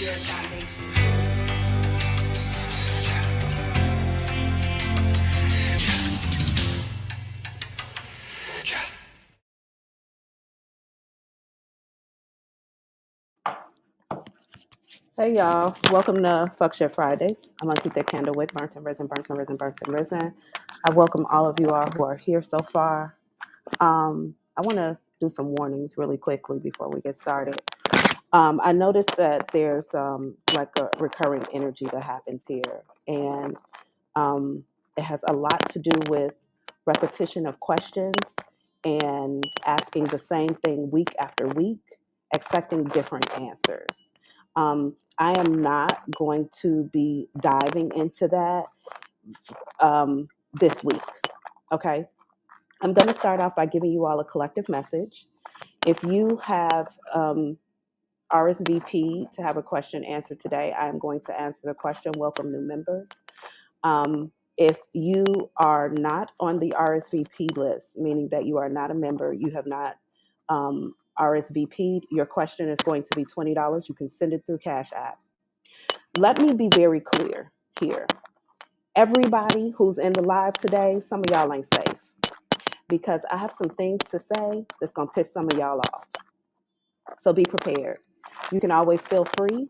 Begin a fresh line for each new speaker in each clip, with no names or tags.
your foundation.
Hey y'all, welcome to Fuck Shit Fridays. I'm Auntie Thick Candlewick, burnt and risen, burnt and risen, burnt and risen. I welcome all of you all who are here so far. I want to do some warnings really quickly before we get started. I noticed that there's like a recurring energy that happens here, and it has a lot to do with repetition of questions and asking the same thing week after week, expecting different answers. I am not going to be diving into that this week. Okay. I'm going to start off by giving you all a collective message. If you have RSVP'd to have a question answered today, I am going to answer the question. Welcome, new members. If you are not on the RSVP list, meaning that you are not a member, you have not RSVP'd, your question is going to be $20. You can send it through Cash App. Let me be very clear here. Everybody who's in the live today, some of y'all ain't safe because I have some things to say that's going to piss some of y'all off. So be prepared. You can always feel free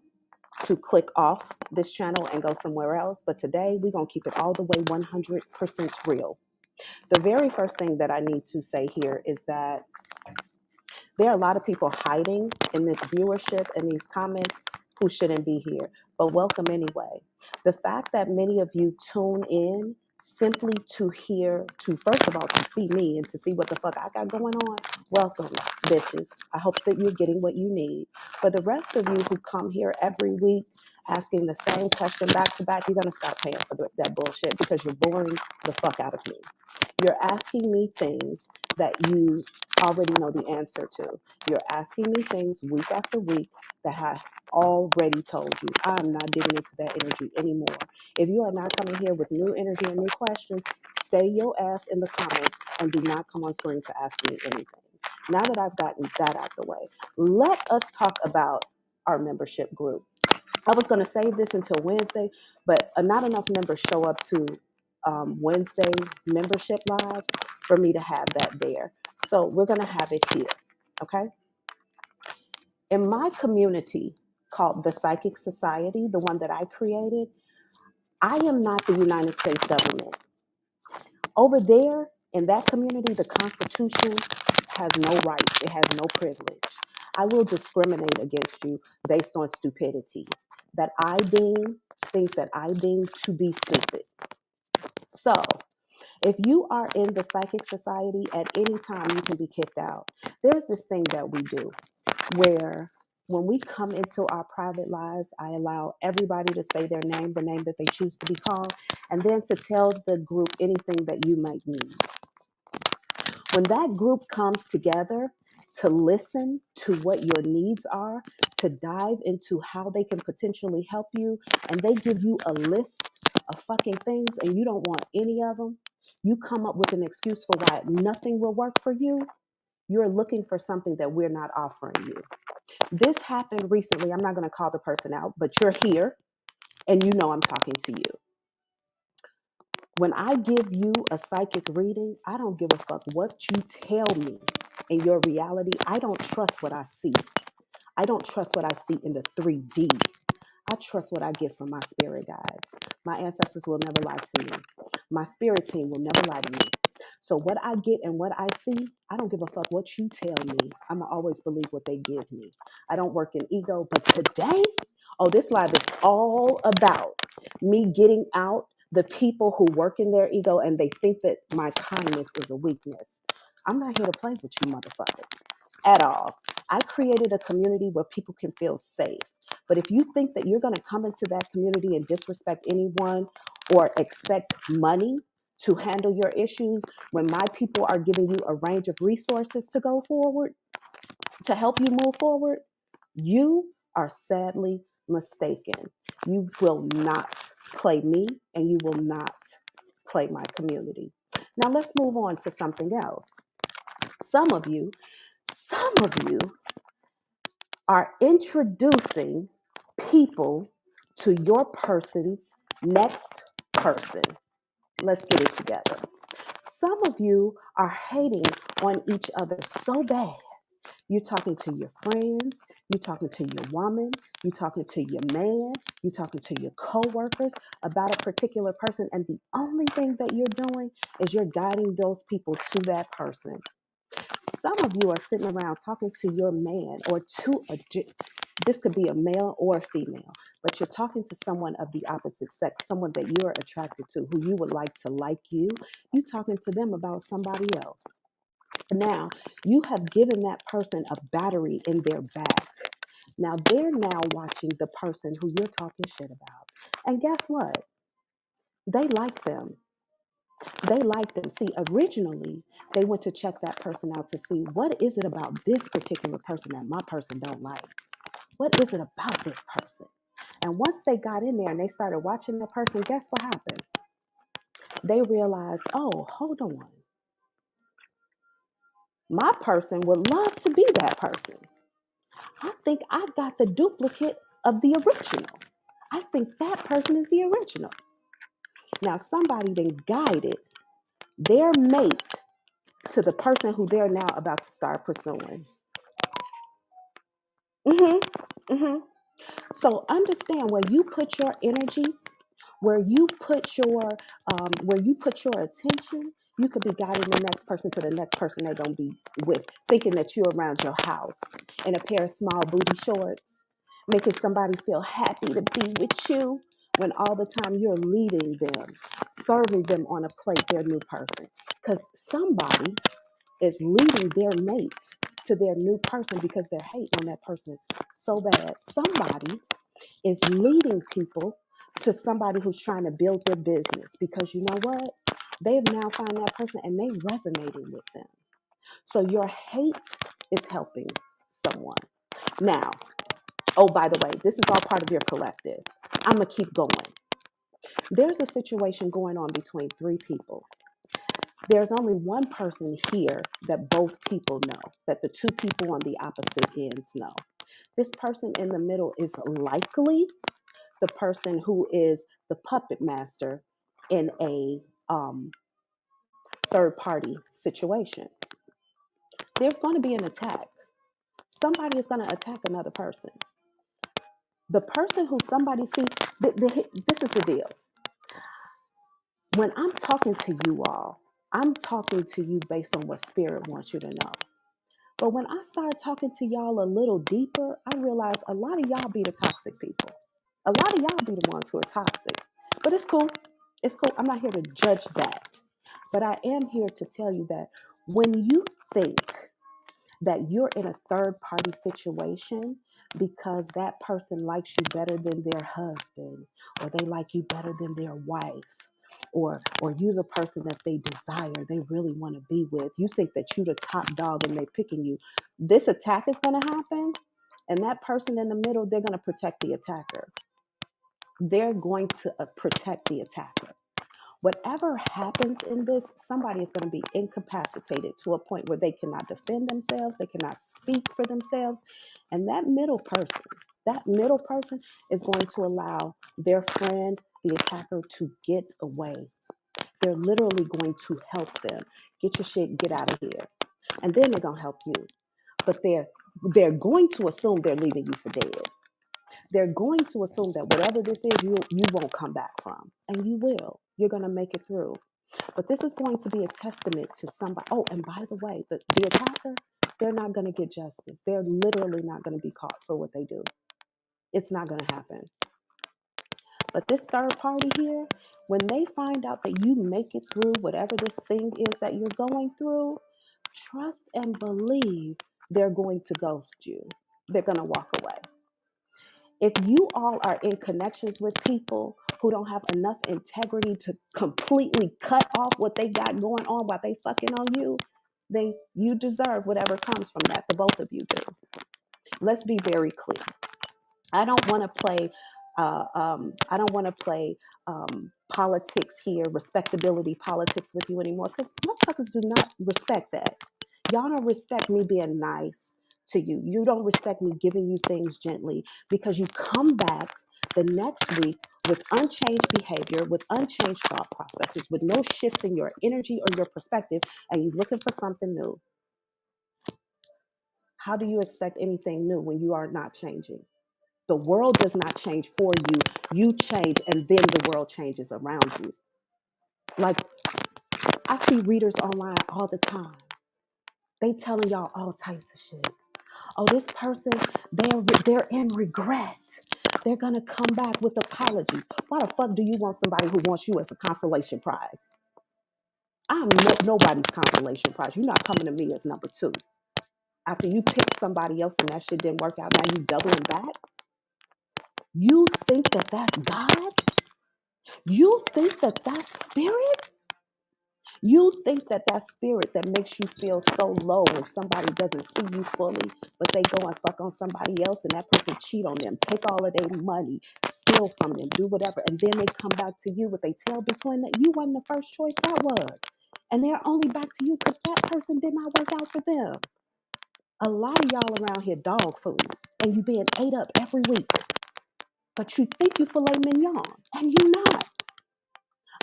to click off this channel and go somewhere else. But today we're going to keep it all the way 100% real. The very first thing that I need to say here is that there are a lot of people hiding in this viewership and these comments who shouldn't be here, but welcome anyway. The fact that many of you tune in simply to hear, to first of all, to see me and to see what the fuck I got going on, welcome, bitches. I hope that you're getting what you need. For the rest of you who come here every week asking the same question back to back, you're going to stop paying for that bullshit because you're boring the fuck out of me. You're asking me things that you already know the answer to. You're asking me things week after week that I already told you. I'm not digging into that energy anymore. If you are not coming here with new energy and new questions, stay your ass in the comments and do not come on screen to ask me anything. Now that I've gotten that out the way, let us talk about our membership group. I was going to save this until Wednesday, but not enough members show up to Wednesday membership lives for me to have that there. So we're going to have it here, okay? In my community called the Psychic Society, the one that I created, I am not the United States government. Over there in that community, the Constitution has no rights. It has no privilege. I will discriminate against you based on stupidity. Things that I deem to be stupid. So, if you are in the Psychic Society, at any time you can be kicked out. There's this thing that we do where when we come into our private lives, I allow everybody to say their name, the name that they choose to be called, and then to tell the group anything that you might need. When that group comes together to listen to what your needs are, to dive into how they can potentially help you, and they give you a list of fucking things and you don't want any of them, you come up with an excuse for why nothing will work for you, you're looking for something that we're not offering you. This happened recently. I'm not going to call the person out, but you're here and you know I'm talking to you. When I give you a psychic reading, I don't give a fuck what you tell me in your reality. I don't trust what I see. I don't trust what I see in the 3D. I trust what I get from my spirit guides. My ancestors will never lie to me. My spirit team will never lie to me. So what I get and what I see, I don't give a fuck what you tell me. I'm going to always believe what they give me. I don't work in ego. But today, this live is all about me getting out the people who work in their ego and they think that my kindness is a weakness. I'm not here to play with you motherfuckers at all. I created a community where people can feel safe. But if you think that you're going to come into that community and disrespect anyone or expect money to handle your issues when my people are giving you a range of resources to go forward, to help you move forward, you are sadly mistaken. You will not play me and you will not play my community. Now let's move on to something else. Some of you are introducing people to your person's next person. Let's get it together. Some of you are hating on each other so bad. You're talking to your friends, you're talking to your woman, you're talking to your man, you're talking to your coworkers about a particular person, and the only thing that you're doing is you're guiding those people to that person. Some of you are sitting around talking to your man or this could be a male or a female, but you're talking to someone of the opposite sex, someone that you're attracted to, who you would like you. You're talking to them about somebody else. Now, you have given that person a battery in their back. Now, they're now watching the person who you're talking shit about. And guess what? They like them. They like them. See, originally, they went to check that person out to see what is it about this particular person that my person don't like? What is it about this person? And once they got in there and they started watching that person, guess what happened? They realized, oh, hold on. My person would love to be that person. I think I got the duplicate of the original. I think that person is the original. Now, somebody then guided their mate to the person who they're now about to start pursuing. Mm-hmm. So understand where you put your energy, where you put your attention. You could be guiding the next person to the next person they're gonna be with, thinking that you're around your house in a pair of small booty shorts, making somebody feel happy to be with you when all the time you're leading them, serving them on a plate their new person. Because somebody is leading their mate to their new person because they're hating on that person so bad. Somebody is leading people to somebody who's trying to build their business because you know what? They've now found that person and they resonating with them. So your hate is helping someone. Now, oh, by the way, this is all part of your collective. I'm going to keep going. There's a situation going on between three people. There's only one person here that both people know, that the two people on the opposite ends know. This person in the middle is likely the person who is the puppet master in a third party situation. There's going to be an attack. Somebody is going to attack another person. The person who somebody see, this is the deal. When I'm talking to you all, I'm talking to you based on what spirit wants you to know. But when I start talking to y'all a little deeper, I realize a lot of y'all be the toxic people. A lot of y'all be the ones who are toxic. But it's cool. It's cool. I'm not here to judge that. But I am here to tell you that when you think that you're in a third party situation because that person likes you better than their husband, or they like you better than their wife, or you're the person that they desire, they really want to be with, you think that you're the top dog and they're picking you, this attack is going to happen. And that person in the middle, they're going to protect the attacker. They're going to protect the attacker. Whatever happens in this, somebody is going to be incapacitated to a point where they cannot defend themselves, they cannot speak for themselves. And that middle person is going to allow their friend, the attacker, to get away. They're literally going to help them. Get your shit, get out of here. And then they're going to help you. But they're going to assume they're leaving you for dead. They're going to assume that whatever this is, you won't come back from. And you will. You're going to make it through. But this is going to be a testament to somebody. Oh, and by the way, the attacker, they're not going to get justice. They're literally not going to be caught for what they do. It's not going to happen. But this third party here, when they find out that you make it through whatever this thing is that you're going through, trust and believe they're going to ghost you. They're going to walk away. If you all are in connections with people who don't have enough integrity to completely cut off what they got going on while they fucking on you, then you deserve whatever comes from that. The both of you do. Let's be very clear. I don't want to play. I don't want to play politics here, respectability politics with you anymore, because motherfuckers do not respect that. Y'all don't respect me being nice, to you. You don't respect me giving you things gently because you come back the next week with unchanged behavior, with unchanged thought processes, with no shifts in your energy or your perspective, and you're looking for something new. How do you expect anything new when you are not changing? The world does not change for you. You change, and then the world changes around you. Like, I see readers online all the time. They telling y'all all types of shit. Oh, this person, they're in regret. They're gonna come back with apologies. Why the fuck do you want somebody who wants you as a consolation prize? I'm nobody's consolation prize. You're not coming to me as number two. After you picked somebody else and that shit didn't work out, now you doubling back? You think that that's God? You think that that's spirit? You think that that spirit that makes you feel so low when somebody doesn't see you fully, but they go and fuck on somebody else and that person cheat on them, take all of their money, steal from them, do whatever, and then they come back to you with their tail between that you wasn't the first choice, that was. And they're only back to you because that person did not work out for them. A lot of y'all around here dog food and you being ate up every week. But you think you filet mignon and you're not.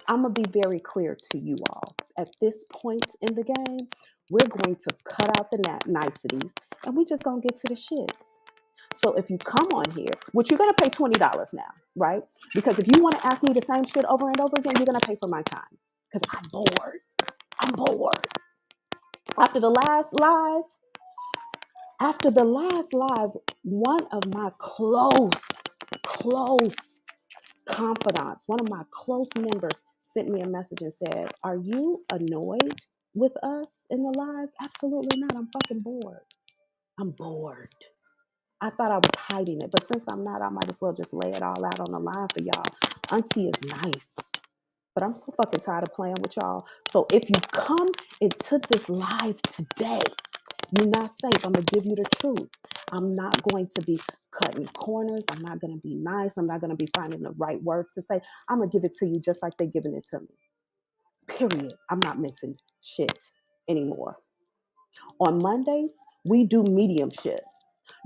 I'm going to be very clear to you all. At this point in the game, we're going to cut out the niceties and we're just going to get to the shits. So if you come on here, which you're going to pay $20 now, right? Because if you want to ask me the same shit over and over again, you're going to pay for my time. Because I'm bored. I'm bored. After the last live, one of my close confidants, one of my close members sent me a message and said, "Are you annoyed with us in the live?" Absolutely not. I'm fucking bored. I'm bored. I thought I was hiding it, but since I'm not, I might as well just lay it all out on the line for y'all. Auntie is nice, but I'm so fucking tired of playing with y'all. So if you come into this live today, you're not safe. I'm going to give you the truth. I'm not going to be cutting corners. I'm not going to be nice. I'm not going to be finding the right words to say. I'm going to give it to you just like they're giving it to me. Period. I'm not mixing shit anymore. On Mondays, we do medium shit.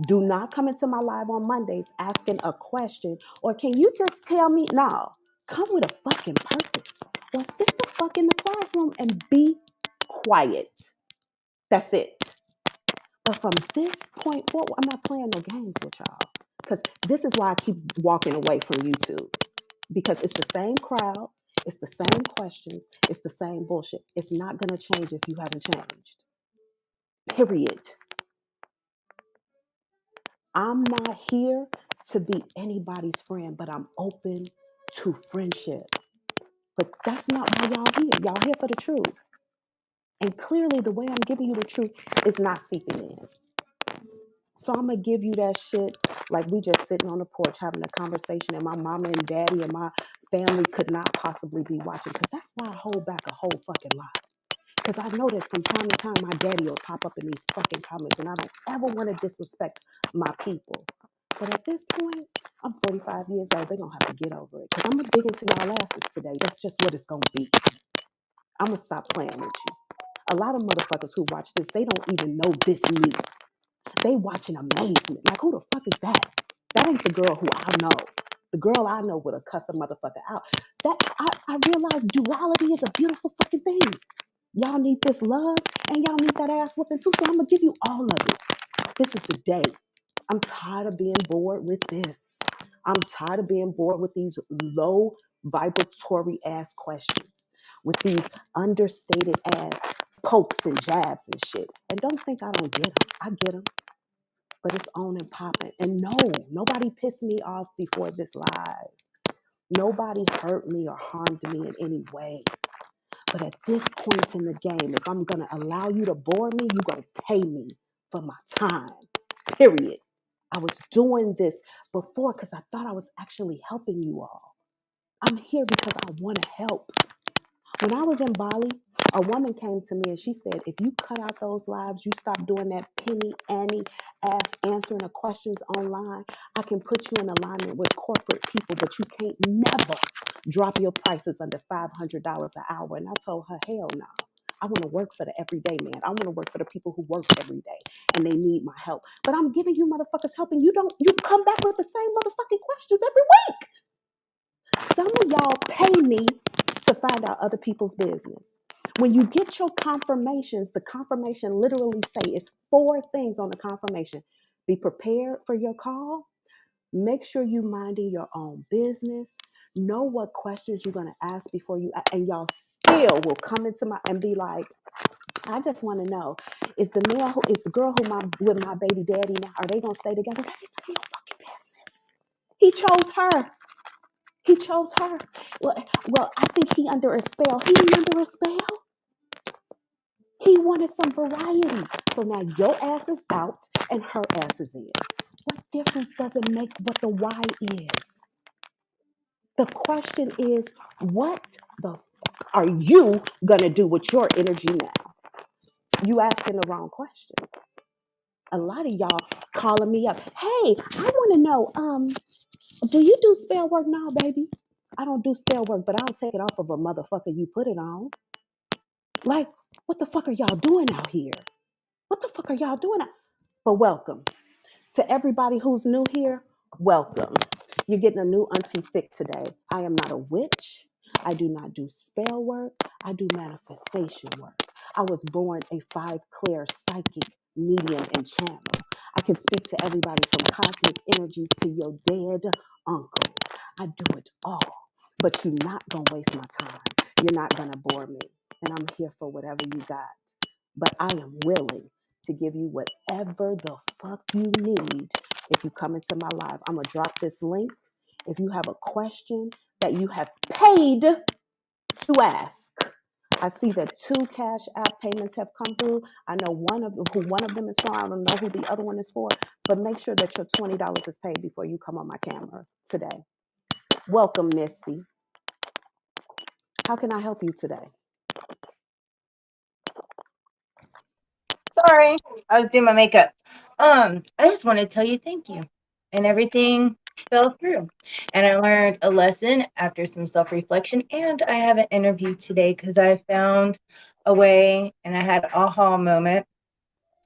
Do not come into my live on Mondays asking a question or can you just tell me? No, come with a fucking purpose or sit the fuck in the classroom and be quiet. That's it. But from this point forward, I'm not playing no games with y'all. Because this is why I keep walking away from YouTube. Because it's the same crowd, it's the same questions, it's the same bullshit. It's not going to change if you haven't changed. Period. I'm not here to be anybody's friend, but I'm open to friendship. But that's not why y'all here. Y'all here for the truth. And clearly, the way I'm giving you the truth is not seeping in. So I'm going to give you that shit like we just sitting on the porch having a conversation and my mama and daddy and my family could not possibly be watching. Because that's why I hold back a whole fucking lot. Because I know that from time to time, my daddy will pop up in these fucking comments and I don't ever want to disrespect my people. But at this point, I'm 45 years old. They're going to have to get over it. Because I'm going to dig into y'all asses today. That's just what it's going to be. I'm going to stop playing with you. A lot of motherfuckers who watch this, they don't even know this me. They watching amazement. Like, who the fuck is that? That ain't the girl who I know. The girl I know would have cussed a motherfucker out. That I realize duality is a beautiful fucking thing. Y'all need this love and y'all need that ass whooping too. So I'm gonna give you all of it. This is the day. I'm tired of being bored with this. I'm tired of being bored with these low vibratory ass questions, with these understated ass pokes and jabs and shit. And don't think I don't get them. I get them. But it's on and popping. And no, nobody pissed me off before this live. Nobody hurt me or harmed me in any way. But at this point in the game, if I'm going to allow you to bore me, you're going to pay me for my time. Period. I was doing this before because I thought I was actually helping you all. I'm here because I want to help. When I was in Bali, a woman came to me and she said, if you cut out those lives, you stop doing that penny Annie ass answering the questions online, I can put you in alignment with corporate people, but you can't never drop your prices under $500 an hour. And I told her, hell no. I want to work for the everyday man. I want to work for the people who work every day and they need my help. But I'm giving you motherfuckers help and you come back with the same motherfucking questions every week. Some of y'all pay me to find out other people's business. When you get your confirmations, the confirmation literally say it's 4 things on the confirmation. Be prepared for your call. Make sure you minding your own business. Know what questions you're gonna ask before you, and y'all still will come into my and be like, I just want to know, is the girl with my baby daddy now? Are they gonna stay together? That ain't none of your fucking business. He chose her. He chose her. Well, I think he under a spell. He ain't under a spell. He wanted some variety. So now your ass is out and her ass is in. What difference does it make what the why is? The question is, what the fuck are you gonna do with your energy now? You asking the wrong questions. A lot of y'all calling me up. Hey, I want to know, do you do spell work now, baby? I don't do spell work, but I'll take it off of a motherfucker you put it on. Like, what the fuck are y'all doing out here? What the fuck are y'all doing? But welcome. To everybody who's new here, welcome. You're getting a new Auntie Thick today. I am not a witch. I do not do spell work. I do manifestation work. I was born a 5 clear psychic medium and channel. I can speak to everybody from cosmic energies to your dead uncle. I do it all. But you're not going to waste my time. You're not going to bore me. And I'm here for whatever you got. But I am willing to give you whatever the fuck you need if you come into my live. I'm going to drop this link. If you have a question that you have paid to ask, I see that 2 Cash App payments have come through. I know who one of them is for. I don't know who the other one is for, but make sure that your $20 is paid before you come on my camera today. Welcome, Misty. How can I help you today?
Sorry, I was doing my makeup. I just want to tell you thank you. And everything fell through. And I learned a lesson after some self-reflection. And I have an interview today because I found a way and I had an aha moment.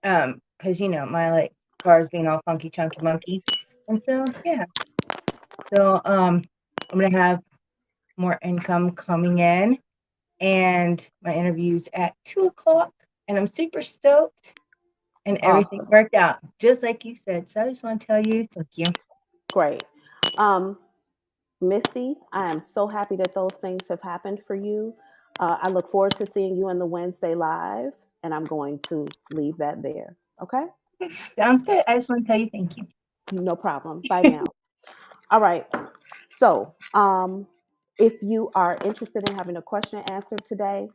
Because my cars being all funky chunky monkey. And so yeah. So I'm gonna have more income coming in. And my interview's at 2 o'clock. And I'm super stoked. And everything
Awesome.
worked out just like you said. So I just want to tell you thank you.
Great. Misty, I am so happy that those things have happened for you. I look forward to seeing you in the Wednesday live, and I'm going to leave that there. Okay?
Sounds good. I just want to tell you thank you.
No problem. Bye now. All right. So, if you are interested in having a question answered today,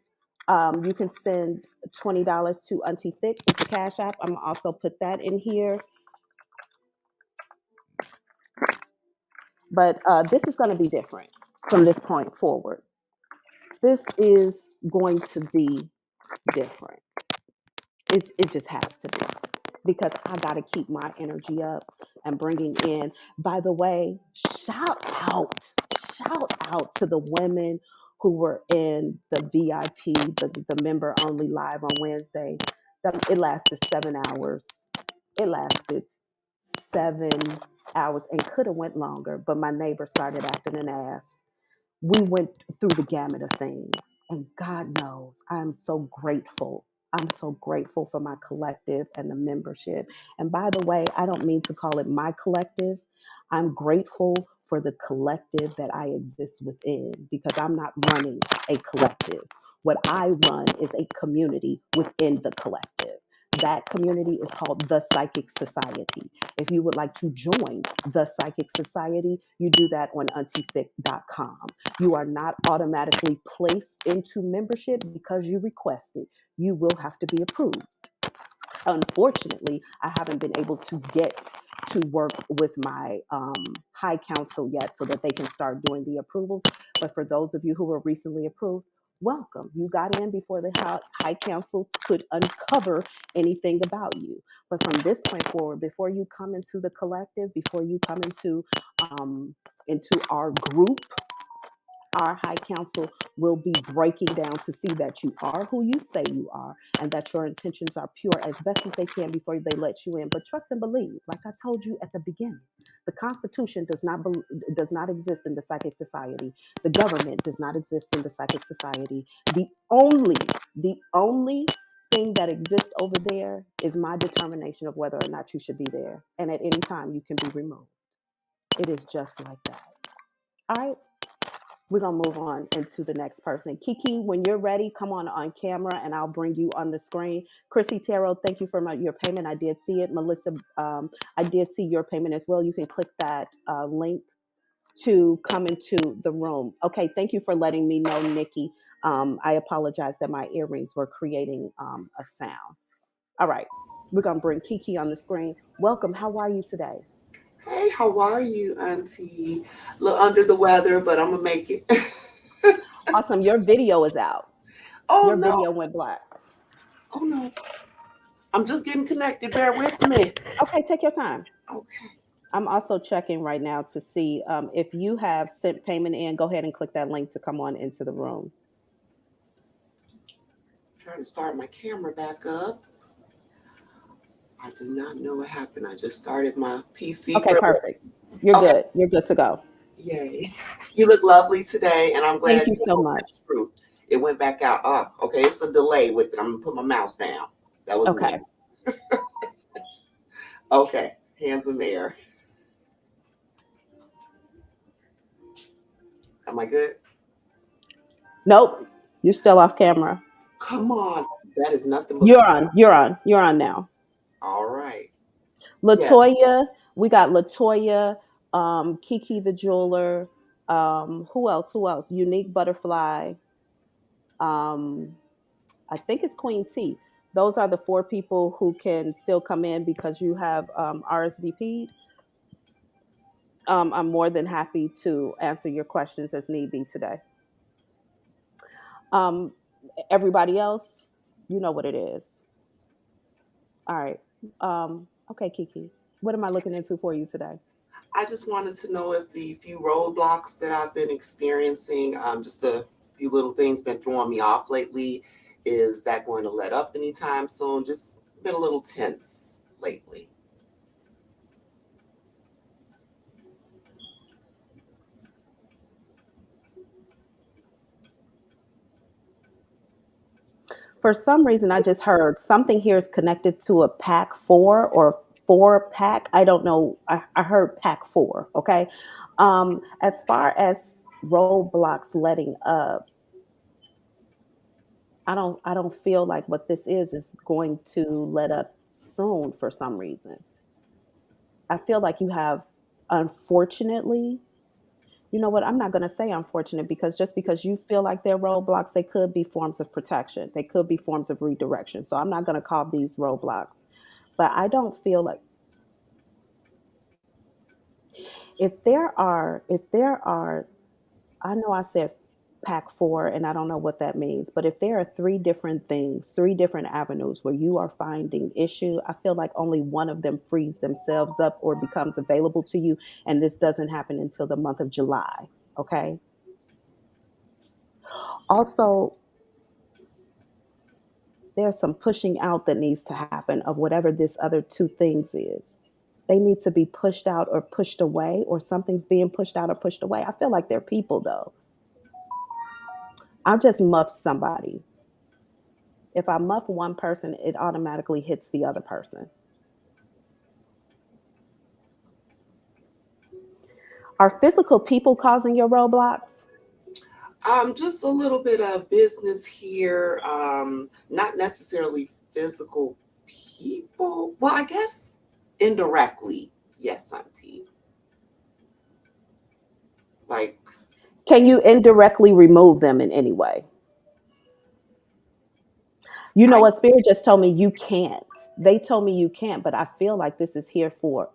you can send $20 to Auntie Thick. It's a Cash App. I'm gonna also put that in here. But this is going to be different from this point forward. This is going to be different. It just has to be because I got to keep my energy up and bringing in. By the way, out, shout out to the women who were in the VIP, the member only live on Wednesday. It lasted 7 hours. It lasted 7 hours and could have went longer, but my neighbor started acting an ass. We went through the gamut of things, and God knows I'm so grateful. I'm so grateful for my collective and the membership. And by the way, I don't mean to call it my collective. I'm grateful for the collective that I exist within because I'm not running a collective. What I run is a community within the collective. That community is called the Psychic Society. If you would like to join the Psychic Society, you do that on auntiethick.com. You are not automatically placed into membership because you requested. You will have to be approved. Unfortunately, I haven't been able to get to work with my high council yet so that they can start doing the approvals. But for those of you who were recently approved, welcome. You got in before the high council could uncover anything about you. But from this point forward, before you come into the collective, before you come into our group, our high council will be breaking down to see that you are who you say you are and that your intentions are pure as best as they can before they let you in. But trust and believe, like I told you at the beginning, the Constitution does not exist in the psychic society. The government does not exist in the psychic society. The only thing that exists over there is my determination of whether or not you should be there. And at any time, you can be removed. It is just like that. All right, we're gonna move on into the next person. Kiki, when you're ready, come on camera, and I'll bring you on the screen. Chrissy Tarot, thank you for your payment. I did see it. Melissa, I did see your payment as well. You can click that link to come into the room. Okay, thank you for letting me know, Nikki. I apologize that my earrings were creating a sound. All right, we're gonna bring Kiki on the screen. Welcome. How are you today?
Hey, how are you, Auntie? A little under the weather, but I'm gonna make it.
Awesome. Your video is out.
Oh
Your
no!
video went black.
Oh no! I'm just getting connected. Bear with me.
Okay, take your time.
Okay.
I'm also checking right now to see if you have sent payment in. Go ahead and click that link to come on into the room.
Trying to start my camera back up. I do not know what happened. I just started my PC
Okay,
for.
perfect. You're
Okay.
good. You're good to go.
Yay! You look lovely today, and I'm
Thank
glad
you
you
so
know
much.
the truth. It went back out. Oh, okay. It's a delay with it. I'm gonna put my mouse down. That was me.
Okay.
Okay. Hands in the air. Am I good?
Nope. You're still off camera.
Come on. That is nothing but.
You're on. You're on. You're on now.
All right. Yeah.
Latoya, we got Latoya, Kiki the jeweler. Who else? Who else? Unique Butterfly. Um, I think it's Queen T. Those are the four people who can still come in because you have RSVP'd. I'm more than happy to answer your questions as need be today. Um, Everybody else, you know what it is. All right. Okay, Kiki, what am I looking into for you today?
I just wanted to know if the few roadblocks that I've been experiencing, just a few little things been throwing me off lately. Is that going to let up anytime soon? Just been a little tense lately.
For some reason, I just heard something here is connected to a pack four or four pack. I don't know. I heard pack four. Okay. As far as roadblocks letting up, I don't feel like what this is going to let up soon for some reason. I feel like you have, unfortunately, you know what? I'm not going to say unfortunate because just because you feel like they're roadblocks, they could be forms of protection. They could be forms of redirection. So I'm not going to call these roadblocks. But I don't feel like if there are, I know I said pack four, and I don't know what that means, but if there are three different things, three different avenues where you are finding issue, I feel like only one of them frees themselves up or becomes available to you. And this doesn't happen until the month of July. Okay. Also, there's some pushing out that needs to happen of whatever this other two things is. They need to be pushed out or pushed away, or something's being pushed out or pushed away. I feel like they're people though. I'll just muff somebody. If I muff one person, it automatically hits the other person. Are physical people causing your roadblocks?
Just a little bit of business here. Not necessarily physical people. Well, I guess indirectly, yes, Auntie. Like,
Can you indirectly remove them in any way? You know
I
what? Spirit just told me you can't. They told me you can't, but I feel like this is here for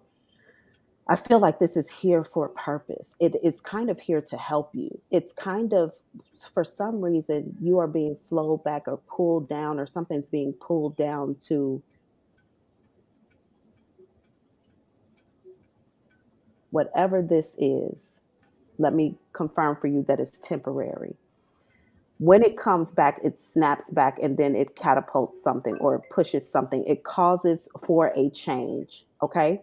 I feel like this is here for a purpose. It is kind of here to help you. It's kind of, for some reason, you are being slowed back or pulled down, or something's being pulled down to whatever this is. Let me confirm for you that it's temporary. When it comes back, it snaps back and then it catapults something or pushes something. It causes for a change. Okay.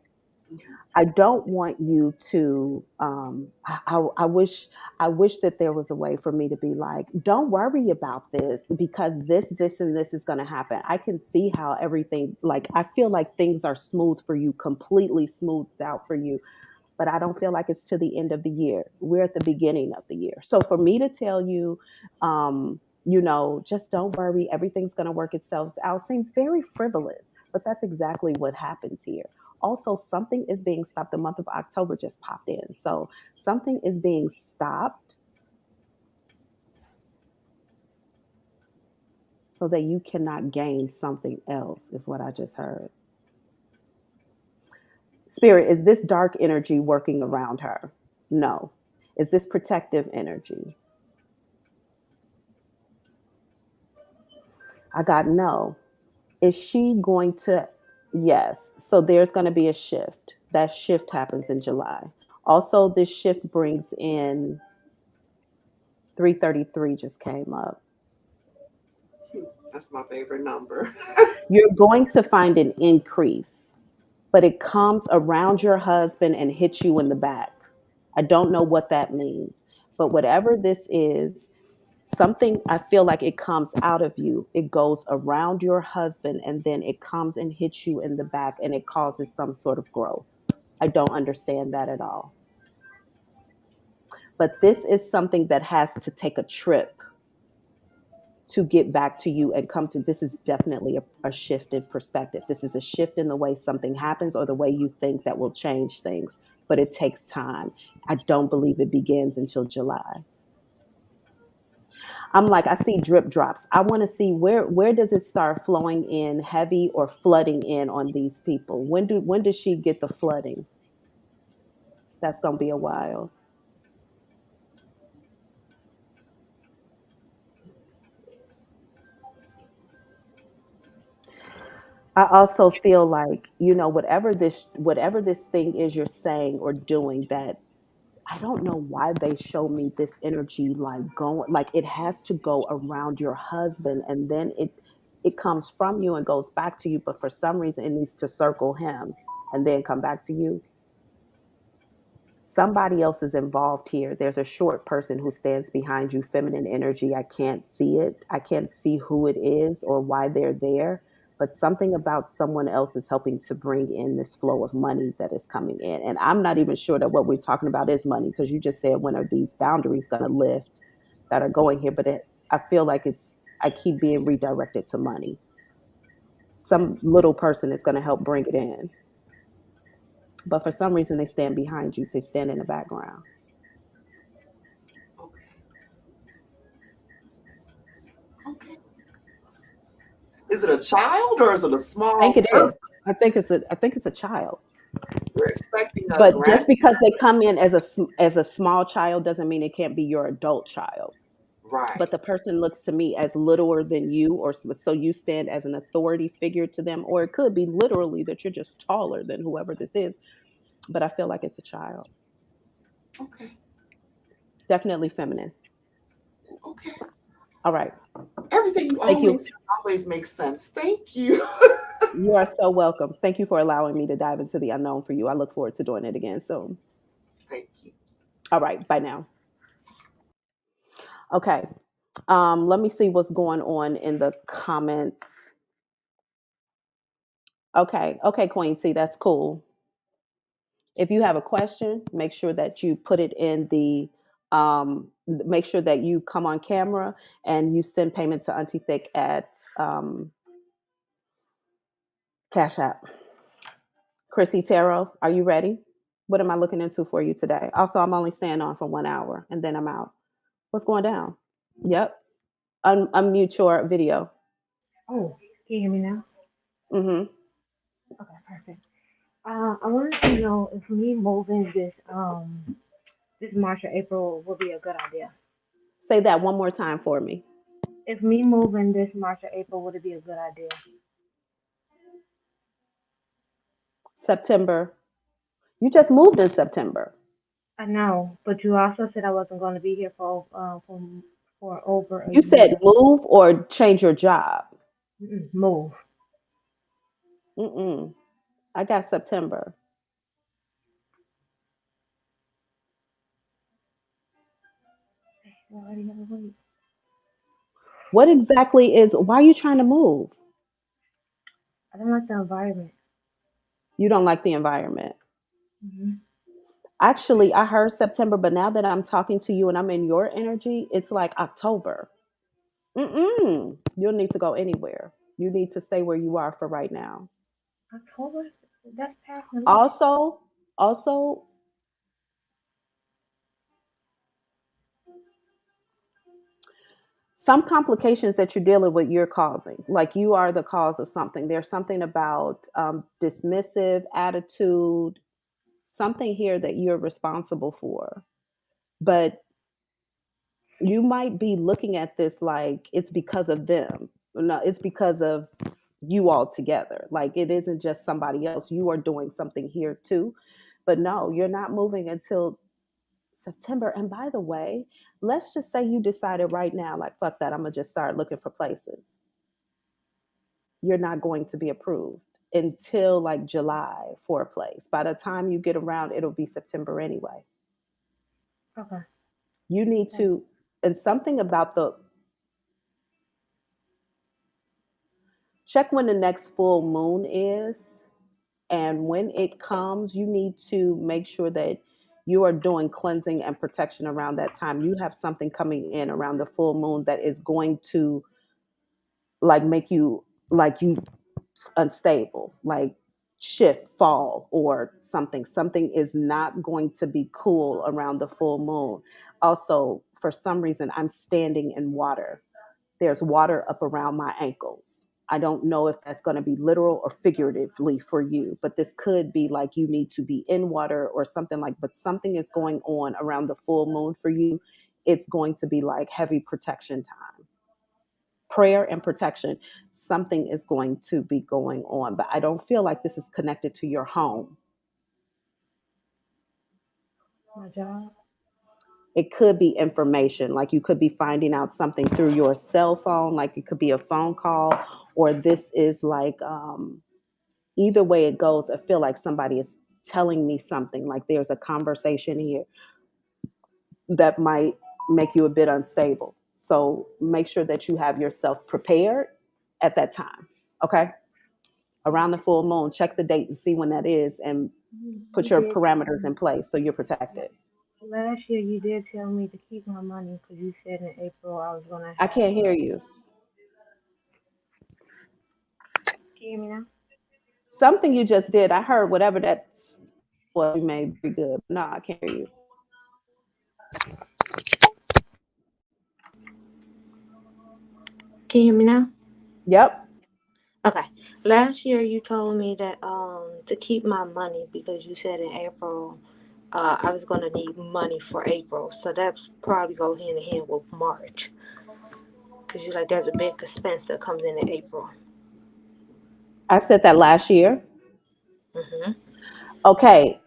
Mhm.
I don't want you to. I wish that there was a way for me to be like, don't worry about this because this, and this is going to happen. I can see how everything. Like I feel like things are smooth for you, completely smoothed out for you, but I don't feel like it's to the end of the year. We're at the beginning of the year. So for me to tell you, just don't worry, everything's going to work itself out seems very frivolous, but that's exactly what happens here. Also, something is being stopped. The month of October just popped in. So something is being stopped so that you cannot gain something else, is what I just heard. Spirit, is this dark energy working around her? No. Is this protective energy? I got no. Is she going to? Yes. So there's going to be a shift. That shift happens in July. Also, this shift brings in 333 just came up.
That's my favorite number.
You're going to find an increase, but it comes around your husband and hits you in the back. I don't know what that means, but whatever this is, something I feel like it comes out of you. It goes around your husband and then it comes and hits you in the back and it causes some sort of growth. I don't understand that at all. But this is something that has to take a trip to get back to you and come to this is definitely a shift in perspective. This is a shift in the way something happens or the way you think that will change things, but it takes time. I don't believe it begins until July. I'm like, I see drip drops. I want to see where does it start flowing in heavy or flooding in on these people? When does she get the flooding? That's gonna be a while. I also feel like, whatever this thing is you're saying or doing that I don't know why they show me this energy like going like it has to go around your husband and then it comes from you and goes back to you, but for some reason it needs to circle him and then come back to you. Somebody else is involved here. There's a short person who stands behind you, feminine energy. I can't see it. I can't see who it is or why they're there, but something about someone else is helping to bring in this flow of money that is coming in. And I'm not even sure that what we're talking about is money because you just said when are these boundaries going to lift that are going here, but I feel like I keep being redirected to money. Some little person is going to help bring it in. But for some reason, they stand behind you. They stand in the background.
Okay. Okay. Is it a child or is it a
I think
small
it
person?
is. I think it's a child.
We're expecting a
But just because they
grandchild.
come in as a small child doesn't mean it can't be your adult child. But
Right.
the person looks to me as littler than you, or so you stand as an authority figure to them, or it could be literally that you're just taller than whoever this is. But I feel like it's a child,
Okay.
definitely feminine.
Okay.
All right,
Everything you
thank you.
always makes sense. Thank you.
You are so welcome. Thank you for allowing me to dive into the unknown for you. I look forward to doing it again soon.
Thank you.
All right, bye now. Okay. Let me see what's going on in the comments. Okay, okay, Queen T, that's cool. If you have a question, make sure that you put it in the make sure that you come on camera and you send payment to Auntie Thick at Cash App. Chrissy Tarot, are you ready? What am I looking into for you today? Also, I'm only staying on for 1 hour and then I'm out. What's going down? Yep. Unmute your video.
Oh, can you hear me now?
Mm-hmm.
Okay, perfect. I wanted to know if me moving this March or April would be a good idea.
Say that one more time for me.
If me moving this March or April would it be a good idea?
September. You just moved in September.
I know, but you also said I wasn't going to be here for over a
You said
year.
move or change your job.
Mm-mm, move.
Mm-mm. I got September.
You already have a week.
What exactly is, why are you trying to move?
I don't like the environment.
You don't like the environment.
Hmm.
Actually, I heard September, but now that I'm talking to you and I'm in your energy, it's like October. Mm-mm. You'll need to go anywhere. You need to stay where you are for right now.
October. That's past my lease.
Also, also, some complications that you're dealing with, you're causing. Like you are the cause of something. There's something about dismissive attitude, something here that you're responsible for. But you might be looking at this like it's because of them. No, it's because of you all together. Like it isn't just somebody else. You are doing something here too. But no, you're not moving until September. And by the way, let's just say you decided right now, like, fuck that, I'm going to just start looking for places. You're not going to be approved until like July for a place. By the time you get around, it'll be September anyway.
Okay.
You need
Okay.
to, and something about the, check when the next full moon is. And when it comes, you need to make sure that you are doing cleansing and protection around that time. You have something coming in around the full moon that is going to like make you like you unstable, like shift, fall, or something. Something is not going to be cool around the full moon. Also, for some reason, I'm standing in water. There's water up around my ankles. I don't know if that's going to be literal or figuratively for you, but this could be like you need to be in water or something like, but something is going on around the full moon for you. It's going to be like heavy protection time, prayer and protection. Something is going to be going on, but I don't feel like this is connected to your home.
My job.
It could be information, like you could be finding out something through your cell phone, like it could be a phone call, or this is like either way it goes, I feel like somebody is telling me something, like there's a conversation here that might make you a bit unstable. So make sure that you have yourself prepared at that time. Okay. Around the full moon, check the date and see when that is and
You
put your
did tell
parameters
me.
in place so you're protected.
Last year you did tell me to keep my money because you said in April I was gonna
I
have.
can't hear you.
Can you hear me now?
Something you just did, I heard whatever that was, you made very good. No, I can't hear you.
Can you hear me now?
Yep.
Okay. Last year you told me that to keep my money because you said in April I was gonna need money for April, so that's probably go hand in hand with March because you like there's a big expense that comes in April.
I said that last year.
Mm-hmm.
Okay,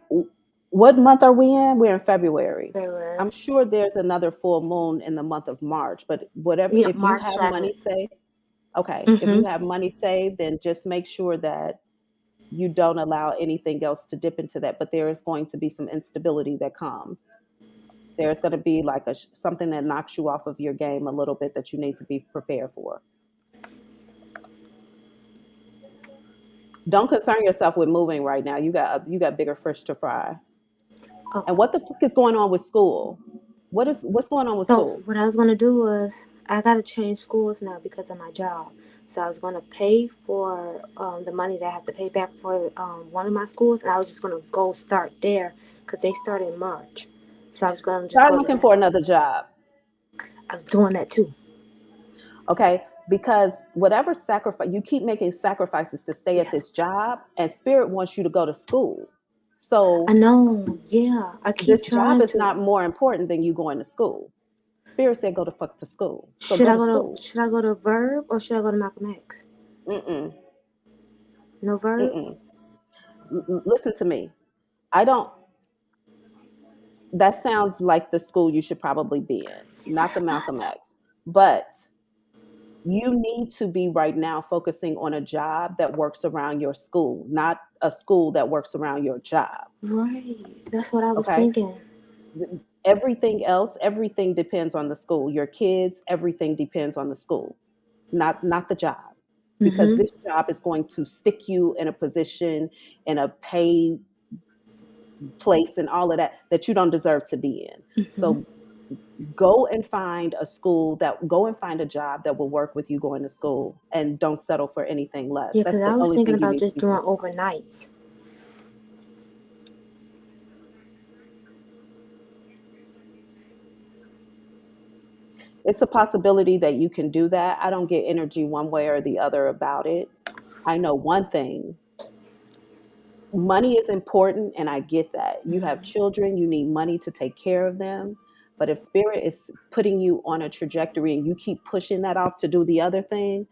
what month are we in? We're in February.
February.
I'm sure there's another full moon in the month of March, but whatever,
Yeah,
if you
March
have money
7th.
saved, okay, if you
Mm-hmm.
have money saved, then just make sure that you don't allow anything else to dip into that. But there is going to be some instability that comes. There's going to be like something that knocks you off of your game a little bit that you need to be prepared for. Don't concern yourself with moving right now. You got bigger fish to fry. And
Okay.
what the fuck is going on with school? What's going on with
So
school?
what I was gonna do was I gotta change schools now because of my job. So I was gonna pay for the money that I have to pay back for one of my schools, and I was just gonna go start there because they start in March. So I was gonna just
Start
go to
looking
that.
for another job.
I was doing that too.
Okay, because whatever sacrifice, you keep making sacrifices to stay at
Yes,
this job, and spirit wants you to go to school.
I
So
know. Yeah, I keep
this job
trying
is
to.
not more important than you going to school. Spirit said go to fuck to school, so go to school.
Should I go to Verb or should I go to Malcolm X?
Mm-mm,
No Verb.
mm-mm. Listen to me. I don't. That sounds like the school you should probably be in, not the Malcolm X. But you need to be right now focusing on a job that works around your school, not a school that works around your job.
Right. That's what I was
Okay.
thinking.
Everything else, everything depends on the school. Your kids, everything depends on the school, not the job. Because
Mhm.
this job is going to stick you in a position, in a pay place and all of that that you don't deserve to be in.
Mhm.
So go and find a job that will work with you going to school, and don't settle for anything less.
Yeah,
That's
cause
the
I was
only
thinking
thing you
about
need to
just
be
doing
doing.
overnights.
It's a possibility that you can do that. I don't get energy one way or the other about it. I know one thing: money is important, and I get that. You have children, you need money to take care of them. But if spirit is putting you on a trajectory and you keep pushing that off to do the other thing,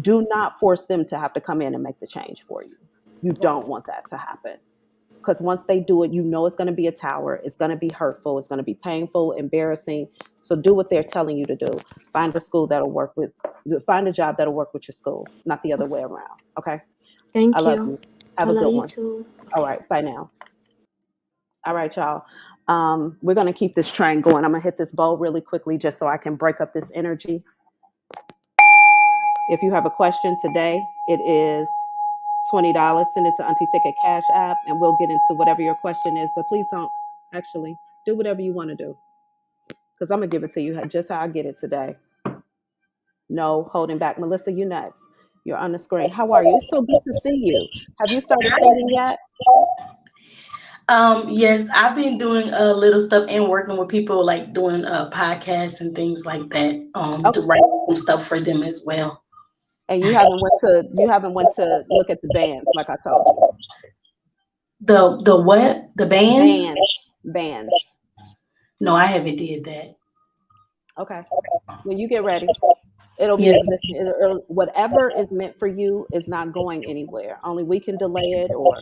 do not force them to have to come in and make the change for you. You
Right.
don't want that to happen. Because once they do it, you know it's going to be a tower. It's going to be hurtful. It's going to be painful, embarrassing. So do what they're telling you to do. Find a school that'll work with, find a job that'll work with your school, not the other way around. Okay. I
Thank
love
you.
you. Have
I
a
love
good
you
one.
too.
All
Okay.
right. Bye now. All right, y'all. We're going to keep this train going. I'm going to hit this bowl really quickly just so I can break up this energy. If you have a question today, it is $20. Send it to Auntie Thick at Cash App, and we'll get into whatever your question is. But please don't actually do whatever you want to do, because I'm gonna give it to you just how I get it today. No holding back. Melissa, you next. You're on the screen. How are you? It's so good to see you. Have you started singing yet?
Yes, I've been doing a little stuff and working with people like doing podcasts and things like that. To
Okay.
write some stuff for them as well.
And you haven't went to look at the bands like I told you.
The what? The bands?
Bands, bands.
No, I haven't did that.
Okay. When you get ready, it'll be
Yeah.
existing. Whatever is meant for you is not going anywhere. Only we can delay it or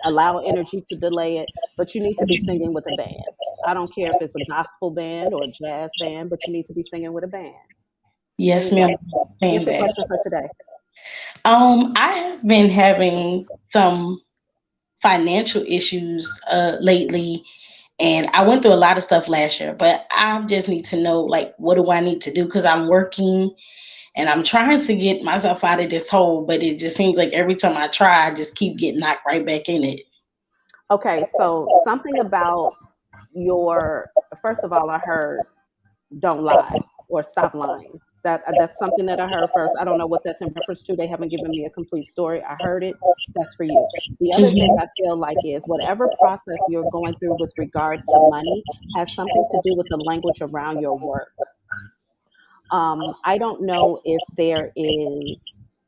allow energy to delay it, but you need to be singing with a band. I don't care if it's a gospel band or a jazz band, but you need to be singing with a band. There
Yes,
you
ma'am.
go.
I
What's
understand
your
that.
question for today?
I have been having some financial issues lately, and I went through a lot of stuff last year. But I just need to know, like, what do I need to do? Because I'm working and I'm trying to get myself out of this hole, but it just seems like every time I try, I just keep getting knocked right back in it.
Okay, so something about your, first of all, I heard don't lie or stop lying. That's something that I heard first. I don't know what that's in reference to. They haven't given me a complete story. I heard it. That's for you. The other thing
Mhm.
I feel like is whatever process you're going through with regard to money has something to do with the language around your work. I don't know if there is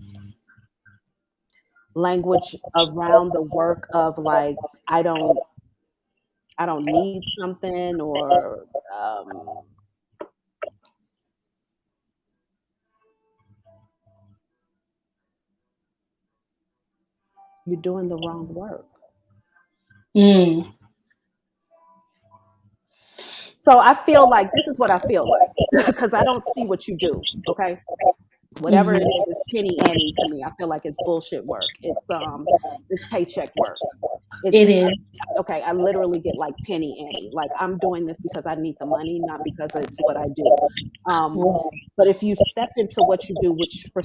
language around the work of like I don't I don't need something, or you're doing the wrong work.
Mm.
So I feel like this is what I feel like because I don't see what you do. Okay, whatever it
Mhm.
is penny ante to me. I feel like it's bullshit work. It's paycheck work. It's
It is.
okay. I literally get like penny ante. Like I'm doing this because I need the money, not because it's what I do. Um, but if you step into what you do, which for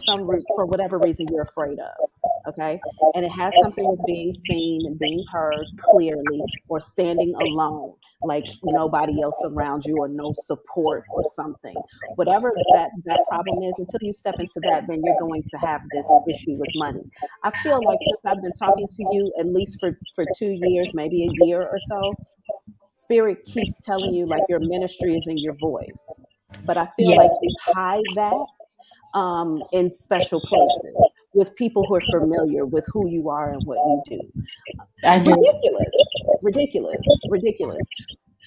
whatever reason you're afraid of, okay, and it has something with being seen and being heard clearly, or standing alone, like nobody else around you or no support or something, whatever that problem is, until you step into that, then you're going to have this issue with money. I feel like since I've been talking to you, at least for 2 years, maybe a year or so, spirit keeps telling you like your ministry is in your voice, but I feel
Yeah,
like you hide that in special places with people who are familiar with who you are and what you do.
I do.
Ridiculous, ridiculous, ridiculous.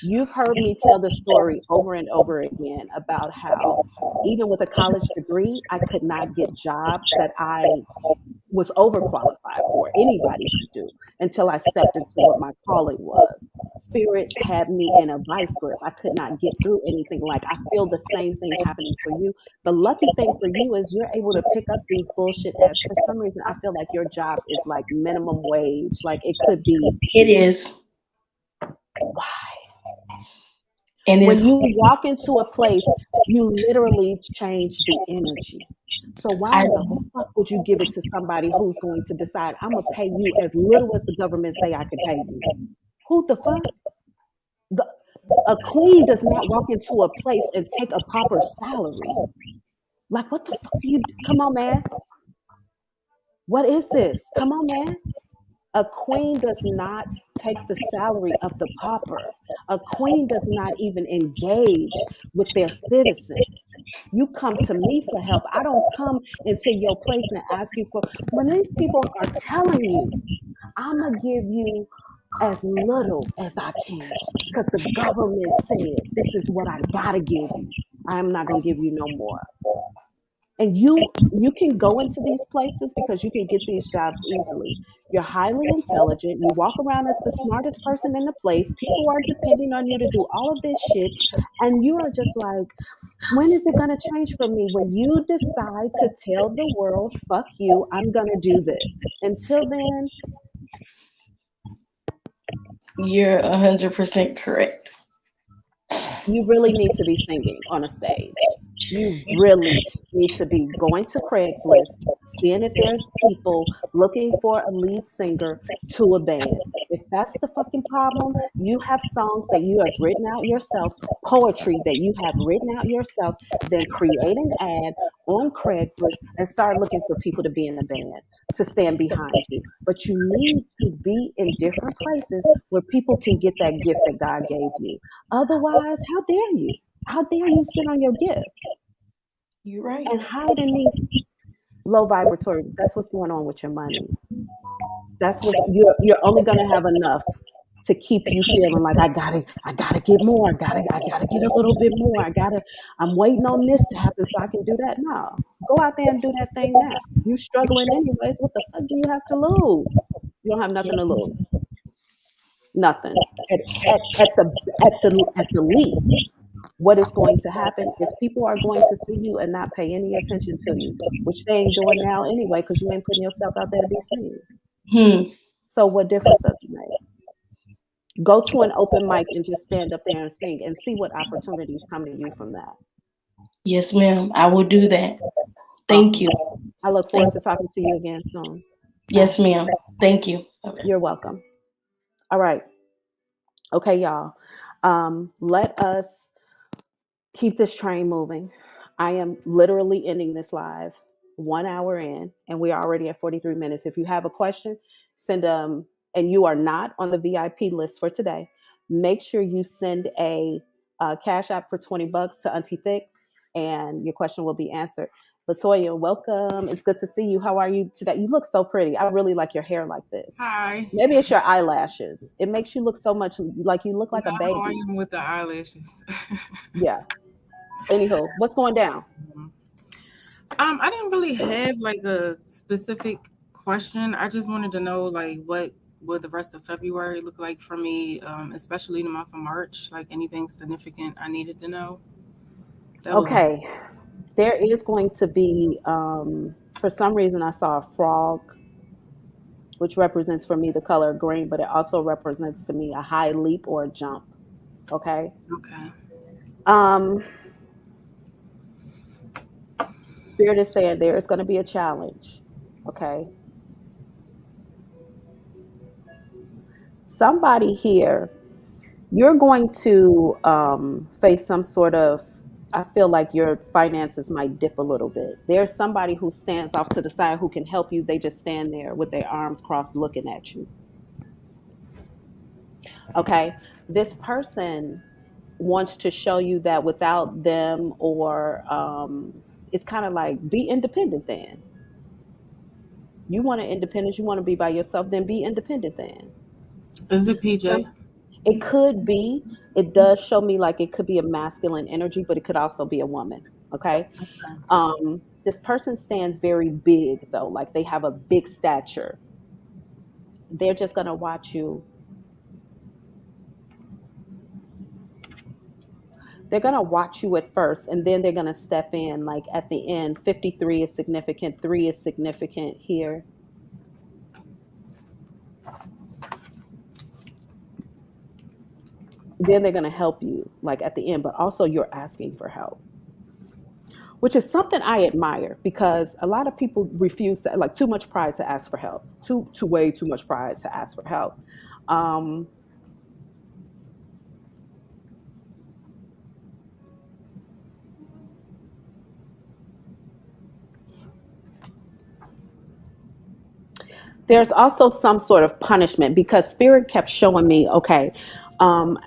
You've heard me tell the story over and over again about how even with a college degree, I could not get jobs that I was overqualified for, anybody could do, until I stepped into what my calling was. Spirit had me in a vice grip. I could not get through anything. Like, I feel the same thing happening for you. The lucky thing for you is you're able to pick up these bullshit ads. For some reason, I feel like your job is like minimum wage. Like, it could be,
It is, and
when
it's
you walk into a place, you literally change the energy. So why
I
in the fuck would you give it to somebody who's going to decide, I'm gonna pay you as little as the government say I can pay you? Who the fuck? The, a queen does not walk into a place and take a pauper salary. Like, what the fuck are you? Come on, man. What is this? Come on, man. A queen does not take the salary of the pauper. A queen does not even engage with their citizens. You come to me for help. I don't come into your place and ask you for. When these people are telling you, I'm going to give you as little as I can because the government said this is what I got to give you. I'm not going to give you no more. And you can go into these places because you can get these jobs easily. You're highly intelligent. You walk around as the smartest person in the place. People are depending on you to do all of this shit. And you are just like, when is it going to change for me? When you decide to tell the world, fuck you, I'm going to do this. Until then,
you're 100% correct.
you really need to be singing on a stage. You really need to be going to Craigslist, seeing if there's people looking for a lead singer to a band. If that's the fucking problem, you have songs that you have written out yourself, poetry that you have written out yourself, then create an ad on Craigslist and start looking for people to be in a band to stand behind you. But you need to be in different places where people can get that gift that God gave you. Otherwise, how dare you? How dare you sit on your gift
You're right.
and hide in these low vibratory? That's what's going on with your money. That's what's you're only gonna have enough to keep you feeling like I gotta get more. I gotta get a little bit more. I'm waiting on this to happen so I can do that. No. Go out there and do that thing now. You struggling anyways. What the fuck do you have to lose? You don't have nothing to lose. Nothing. At the least, what is going to happen is people are going to see you and not pay any attention to you, which they ain't doing now anyway because you ain't putting yourself out there to be seen.
Hmm.
So what difference does it make? Go to an open mic and just stand up there and sing and see what opportunities come to you from that.
Yes, ma'am. I will do that. Thank
Awesome.
you.
I look
Thank.
forward to talking to you again soon.
Yes, ma'am. Thank you. Okay.
You're welcome. All right. Okay, y'all. Let us keep this train moving. I am literally ending this live 1 hour in, and we are already at 43 minutes. If you have a question, send and you are not on the VIP list for today, make sure you send a cash app for $20 to Auntie Thick, and your question will be answered. Latoya, welcome. It's good to see you. How are you today? You look so pretty. I really like your hair like this.
Hi.
Maybe it's your eyelashes. It makes you look so much like you look like a
No, I
baby.
am with the eyelashes.
Yeah. Anywho, what's going down?
I didn't really have like a specific question. I just wanted to know like what would the rest of February look like for me, especially the month of March. Like anything significant I needed to know. That was all.
Okay, there is going to be, for some reason, I saw a frog, which represents for me the color green, but it also represents to me a high leap or a jump. Okay.
Okay.
Um, Spirit is saying there is going to be a challenge. Okay. Somebody here, you're going to face some sort of, I feel like your finances might dip a little bit. There's somebody who stands off to the side who can help you. They just stand there with their arms crossed looking at you. Okay. This person wants to show you that without them, or it's kind of like be independent then. You want an independence, you want to be by yourself, then be independent then.
Is it PJ?
Some It could be, it does show me like it could be a masculine energy, but it could also be a woman. Okay.
Okay.
This person stands very big though, like they have a big stature. They're just going to watch you. They're going to watch you at first, and then they're going to step in like at the end. 53 is significant, 3 is significant here. Then they're going to help you like at the end, but also you're asking for help, which is something I admire because a lot of people refuse to, like, too much pride to ask for help, too way too much pride to ask for help. Um, there's also some sort of punishment because spirit kept showing me, okay, um,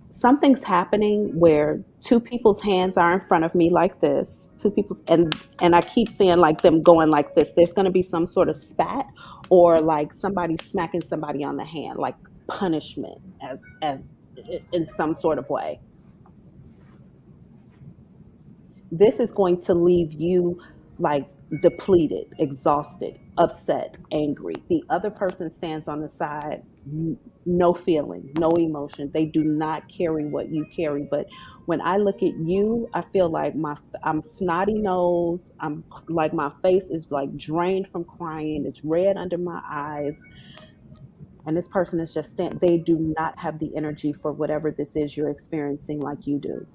something's happening where two people's hands are in front of me like this, two people's, and I keep seeing like them going like this. There's going to be some sort of spat or like somebody smacking somebody on the hand, like punishment as in some sort of way. This is going to leave you like depleted, exhausted, upset, angry. The other person stands on the side, no feeling, no emotion. They do not carry what you carry. But when I look at you, I feel like I'm snotty nose. I'm like my face is like drained from crying. It's red under my eyes. And this person is just they do not have the energy for whatever this is you're experiencing like you do.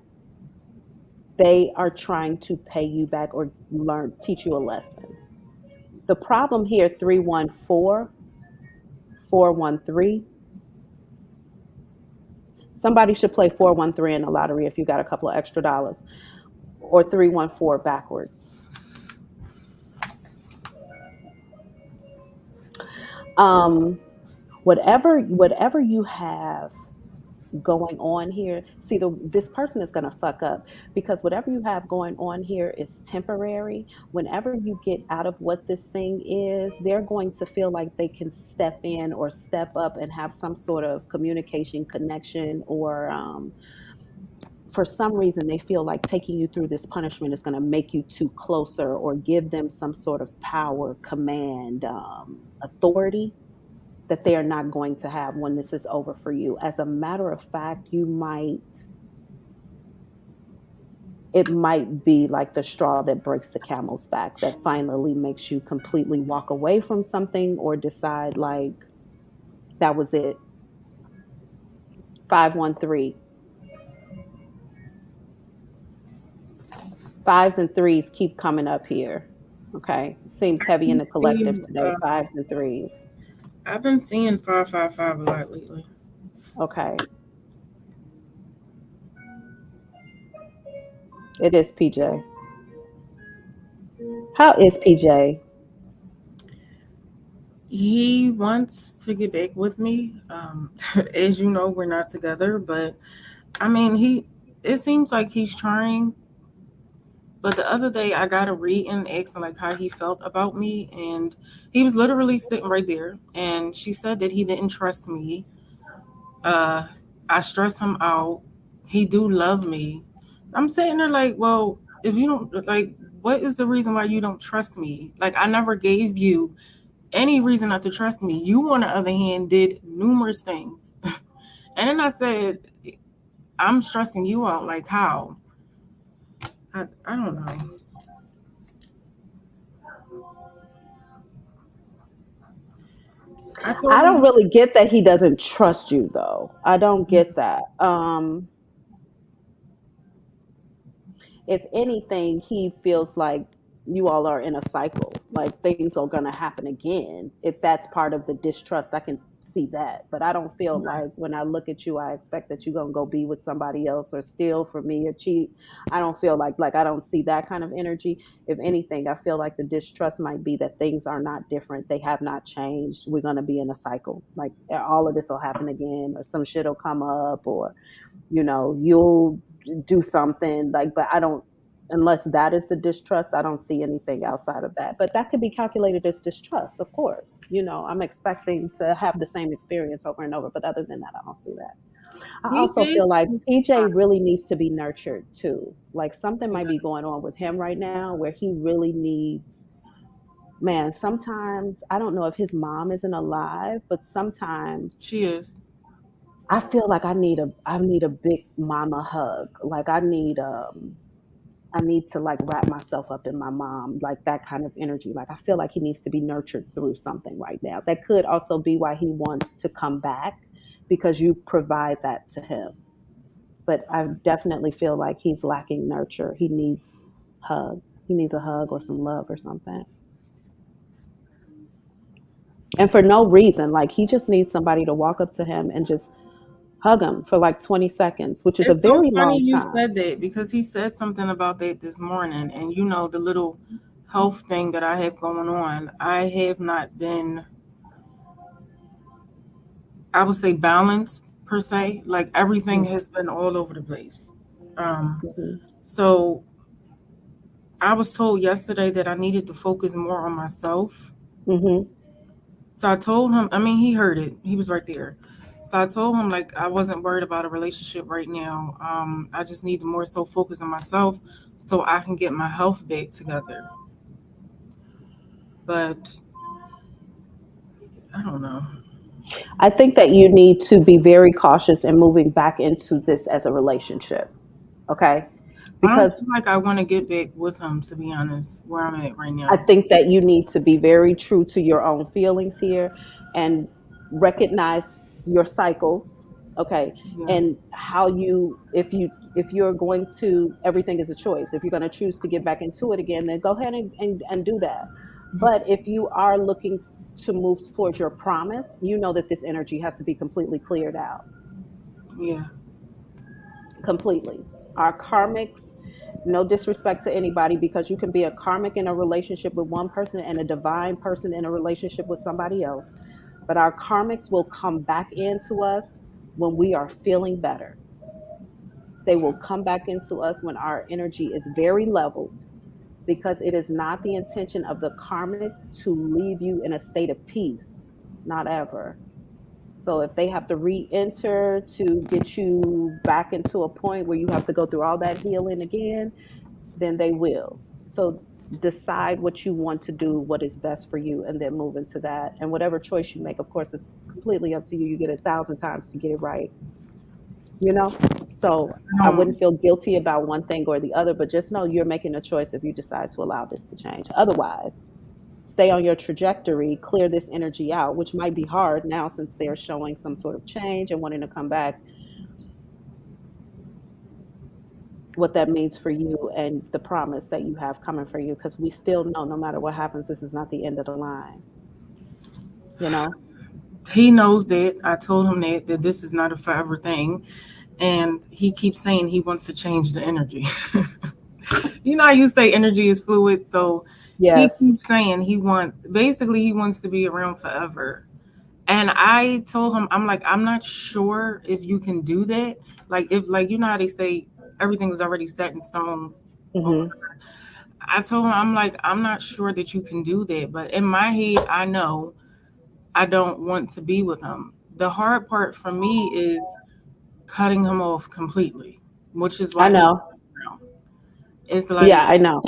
They are trying to pay you back or teach you a lesson. The problem here, 314, 413. Somebody should play 413 in the lottery if you got a couple of extra dollars, or 314 backwards. Um, whatever you have going on here, see, this person is going to fuck up because whatever you have going on here is temporary. Whenever you get out of what this thing is, they're going to feel like they can step in or step up and have some sort of communication connection, or for some reason they feel like taking you through this punishment is going to make you two closer or give them some sort of power, command, authority that they are not going to have when this is over for you. As a matter of fact, it might be like the straw that breaks the camel's back that finally makes you completely walk away from something or decide like that was it. 513. Fives and threes keep coming up here. Okay. Seems heavy in the collective
See,
today. Fives and threes.
I've been seeing 555 a lot lately.
Okay. It is PJ. How is PJ?
He wants to get back with me. As you know, we're not together, but I mean, it seems like he's trying. But the other day, I got a reading asking like how he felt about me, and he was literally sitting right there. And she said that he didn't trust me. Uh, I stressed him out. He do love me. I'm sitting there like, well, if you don't like, what is the reason why you don't trust me? Like, I never gave you any reason not to trust me. You, on the other hand, did numerous things. And then I said, I'm stressing you out. Like, how? I don't know. I told
I don't
him,
really get that he doesn't trust you though. I don't get that. If anything, he feels like you all are in a cycle, like things are going to happen again. If that's part of the distrust, I can see that. But I don't feel like when I look at you, I expect that you're going to go be with somebody else or steal from me or cheat. I don't feel like I don't see that kind of energy. If anything, I feel like the distrust might be that things are not different. They have not changed. We're going to be in a cycle. Like all of this will happen again, or some shit will come up, or you'll do something like, but I don't, unless that is the distrust, I don't see anything outside of that. But that could be calculated as distrust, of course. I'm expecting to have the same experience over and over, but other than that, I don't see that. I
He
also
did
feel like
speak
PJ
time.
really needs to be nurtured too. Like something might
Yeah,
be going on with him right now where he really needs, man, sometimes I don't know if his mom isn't alive, but sometimes
she is.
I feel like I need a big mama hug. Like I need to like wrap myself up in my mom, like that kind of energy. Like I feel like he needs to be nurtured through something right now. That could also be why he wants to come back because you provide that to him. But I definitely feel like he's lacking nurture. He needs hug. He needs a hug or some love or something. And for no reason, like he just needs somebody to walk up to him and just hug him for like 20 seconds, which is a
It's so
very
funny
long
you
time.
said that because he said something about that this morning, and you know the little health thing that I have going on. I have not been, I would say, balanced per se. Like everything
Hmm.
has been all over the place. Um,
Hmm.
so I was told yesterday that I needed to focus more on myself.
Hmm.
So I told him, I mean, he heard it. He was right there. So I told him like I wasn't worried about a relationship right now. I just need to more so focus on myself so I can get my health back together. But I don't know.
I think that you need to be very cautious in moving back into this as a relationship. Okay.
I don't
Because
feel like I want to get back with him, to be honest, where I'm at right
I
now.
think that you need to be very true to your own feelings here and recognize your cycles, okay?
Yeah.
And how if you're going to, everything is a choice. If you're going to choose to get back into it again, then go ahead and do that. But if you are looking to move towards your promise, you know that this energy has to be completely cleared out.
Yeah.
Completely. Our karmics, no disrespect to anybody, because you can be a karmic in a relationship with one person and a divine person in a relationship with somebody else. But our karmics will come back into us when we are feeling better. They will come back into us when our energy is very leveled, because it is not the intention of the karmic to leave you in a state of peace. Not ever. So if they have to re-enter to get you back into a point where you have to go through all that healing again, then they will. So decide what you want to do, what is best for you, and then move into that. And whatever choice you make, of course, it's completely up to you. You get 1,000 times to get it right, you know? So
I
I
don't.
wouldn't feel guilty about one thing or the other, but just know you're making a choice if you decide to allow this to change. Otherwise, stay on your trajectory, clear this energy out, which might be hard now since they're showing some sort of change and wanting to come back, what that means for you and the promise that you have coming for you. Because we still know no matter what happens, this is not the end of the line, you know?
He knows that. I told him that this is not a forever thing. And he keeps saying he wants to change the energy. You know how you say energy is fluid, so he
Yes,
keeps saying he wants to be around forever. And I told him, I'm like, I'm not sure if you can do that. Like if like you know how they say everything's already set in stone.
hmm,
I told him, I'm like, I'm not sure that you can do that. But in my head, I know I don't want to be with him. The hard part for me is cutting him off completely, which is
I
why he's
know.
around. It's
Yeah,
like
I know.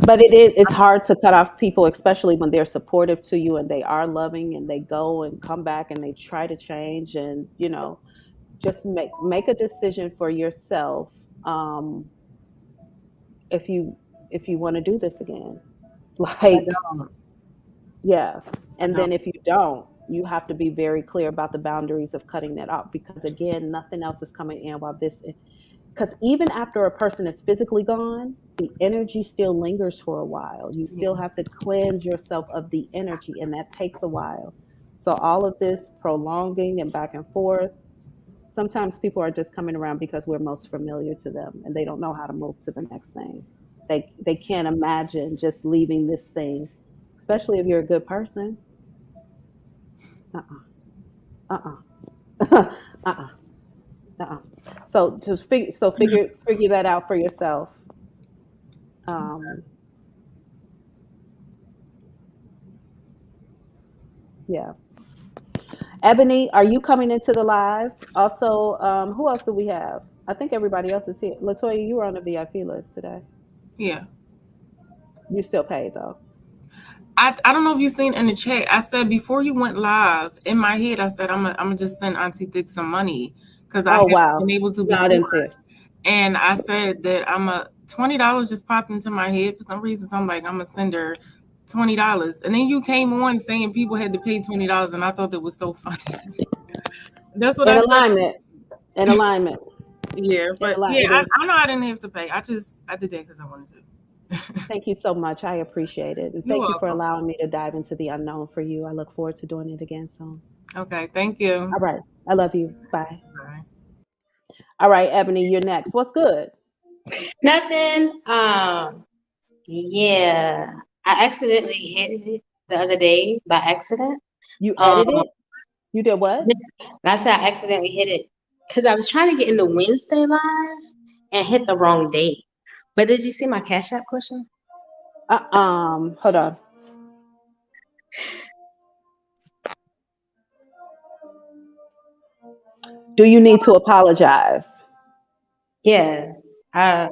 But it's hard to cut off people, especially when they're supportive to you and they are loving and they go and come back and they try to change, and just make a decision for yourself, if you want to do this again.
I
Like,
don't.
yeah.
I
And
don't.
then if you don't, you have to be very clear about the boundaries of cutting that off, because again, nothing else is coming in while this, because even after a person is physically gone, the energy still lingers for a while. You
Yeah.
still have to cleanse yourself of the energy, and that takes a while. So all of this prolonging and back and forth, sometimes people are just coming around because we're most familiar to them and they don't know how to move to the next thing. They can't imagine just leaving this thing, especially if you're a good person. Uh-uh. Uh-uh. Uh-uh. Uh-uh. So figure that out for yourself. Um, yeah. Ebony, are you coming into the live? Also, who else do we have? I think everybody else is here. Latoya, you were on the VIP list today.
Yeah.
You still paid though.
I don't know if you seen in the chat. I said before you went live, in my head, I said I'm gonna just send Auntie Thick some money because I
Oh
haven't
wow.
been able to
No, I didn't
before.
see it.
And I said that I'm a $20 just popped into my head for some reason. So I'm like, I'm gonna send her $20. And then you came on saying people had to pay $20, and I thought that was so funny. That's what
In
I said.
alignment. In alignment.
Yeah,
In
but
alignment.
yeah,
It is.
I know I didn't have to pay. I did that because I wanted to.
Thank you so much. I appreciate it. And
You're
thank you for
welcome.
allowing me to dive into the unknown for you. I look forward to doing it again soon.
Okay, thank you.
All right. I love you. Bye.
Bye.
All right, Ebony, you're next. What's good?
Nothing. Yeah, I accidentally hit it the other day by accident.
You
Um,
edited? You did what?
I said I accidentally hit it because I was trying to get in the Wednesday live and hit the wrong date. But did you see my Cash App question?
Hold on. Do you need to apologize?
Yeah. Uh,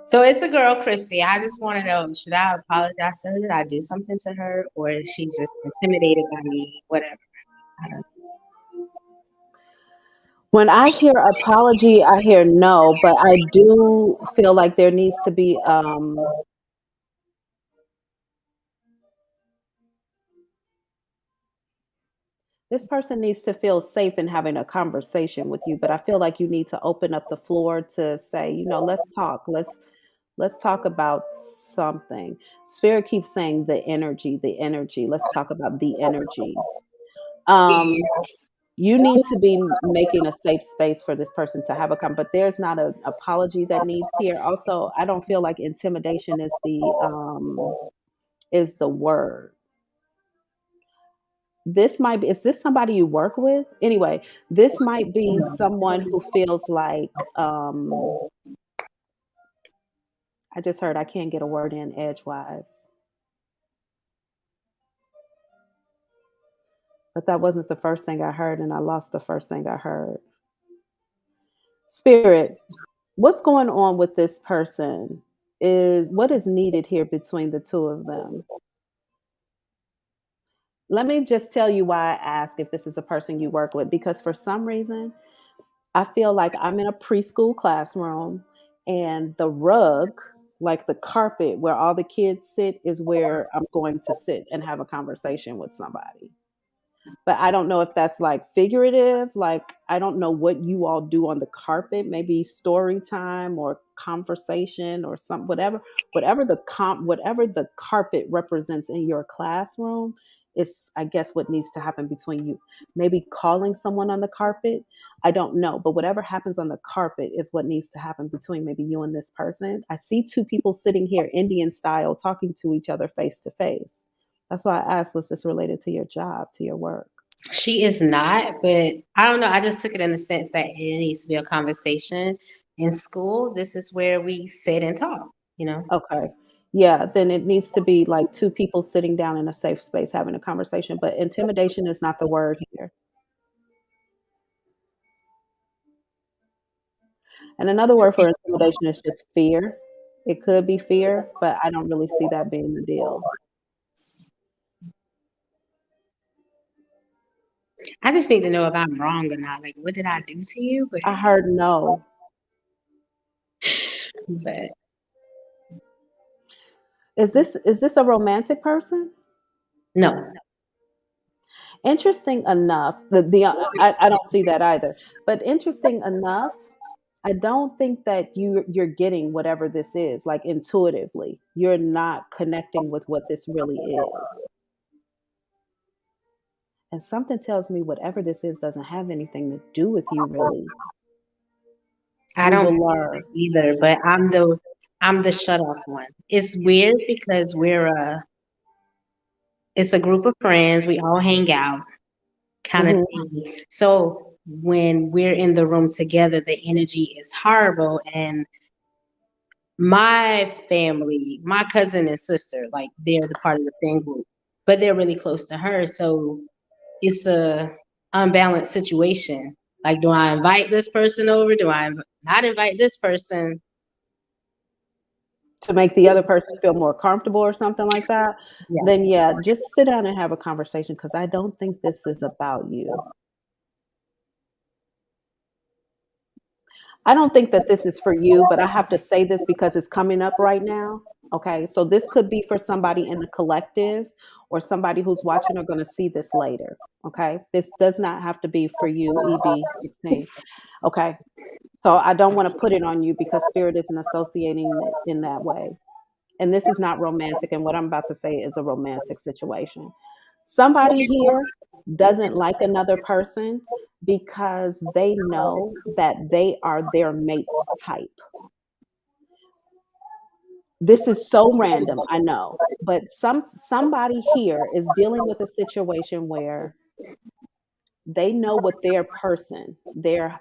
so it's a girl, Christy. I just want to know, should I apologize to her? Did I do something to her, or is she just intimidated by me? Whatever. I don't.
When I hear apology, I hear no, but I do feel like there needs to be this person needs to feel safe in having a conversation with you, but I feel like you need to open up the floor to say, let's talk. Let's talk about something. Spirit keeps saying the energy, the energy. Let's talk about the energy. Um you need to be making a safe space for this person to have a but there's not an apology that needs here. Also, I don't feel like intimidation is the word. This might be, is this somebody you work with? Anyway, this might be someone who feels like I just heard I can't get a word in edgewise. But that wasn't the first thing I heard, and I lost the first thing I heard. Spirit, what's going on with this person? Is what is needed here between the two of them? Let me just tell you why I ask if this is a person you work with, because for some reason I feel like I'm in a preschool classroom and the rug, like the carpet where all the kids sit, is where I'm going to sit and have a conversation with somebody. But I don't know if that's like figurative. Like, I don't know what you all do on the carpet, maybe story time or conversation or some whatever the carpet represents in your classroom is, I guess, what needs to happen between you. Maybe calling someone on the carpet. I don't know. But whatever happens on the carpet is what needs to happen between maybe you and this person. I see two people sitting here Indian style talking to each other face to face. That's why I asked, was this related to your job, to your work?
She is not, but I don't know. I just took it in the sense that it needs to be a conversation. In school, this is where we sit and talk, you know?
Okay. Yeah, then it needs to be like two people sitting down in a safe space having a conversation. But intimidation is not the word here. And another word for intimidation is just fear. It could be fear, but I don't really see that being the deal.
I just need to know if I'm wrong or not. Like, what did I do to you?
I heard no.
But
Is this a romantic person?
no.
Interesting enough, I don't see that either. But interesting enough, I don't think that you're getting whatever this is, like intuitively. You're not connecting with what this really is. And something tells me whatever this is doesn't have anything to do with you really.
I
We
don't
will
think
learn.
so either, but I'm the shut off one. It's weird because it's a group of friends, we all hang out kind of
Hmm.
thing. So when we're in the room together, the energy is horrible. And my family, my cousin and sister, like they're the part of the fan group, but they're really close to her. So it's a
unbalanced situation. Like, do I invite this person over? Do I not invite this person?
To make the other person feel more comfortable or something like that,
Yeah.
then yeah, just sit down and have a conversation because I don't think this is about you. I don't think that this is for you, but I have to say this because it's coming up right now. Okay, so this could be for somebody in the collective or somebody who's watching or going to see this later. Okay, this does not have to be for you, EB16. Okay, so I don't want to put it on you because spirit isn't associating it in that way. And this is not romantic. And what I'm about to say is a romantic situation. Somebody here doesn't like another person because they know that they are their mate's type. This is so random, I know, but somebody here is dealing with a situation where they know what their person, their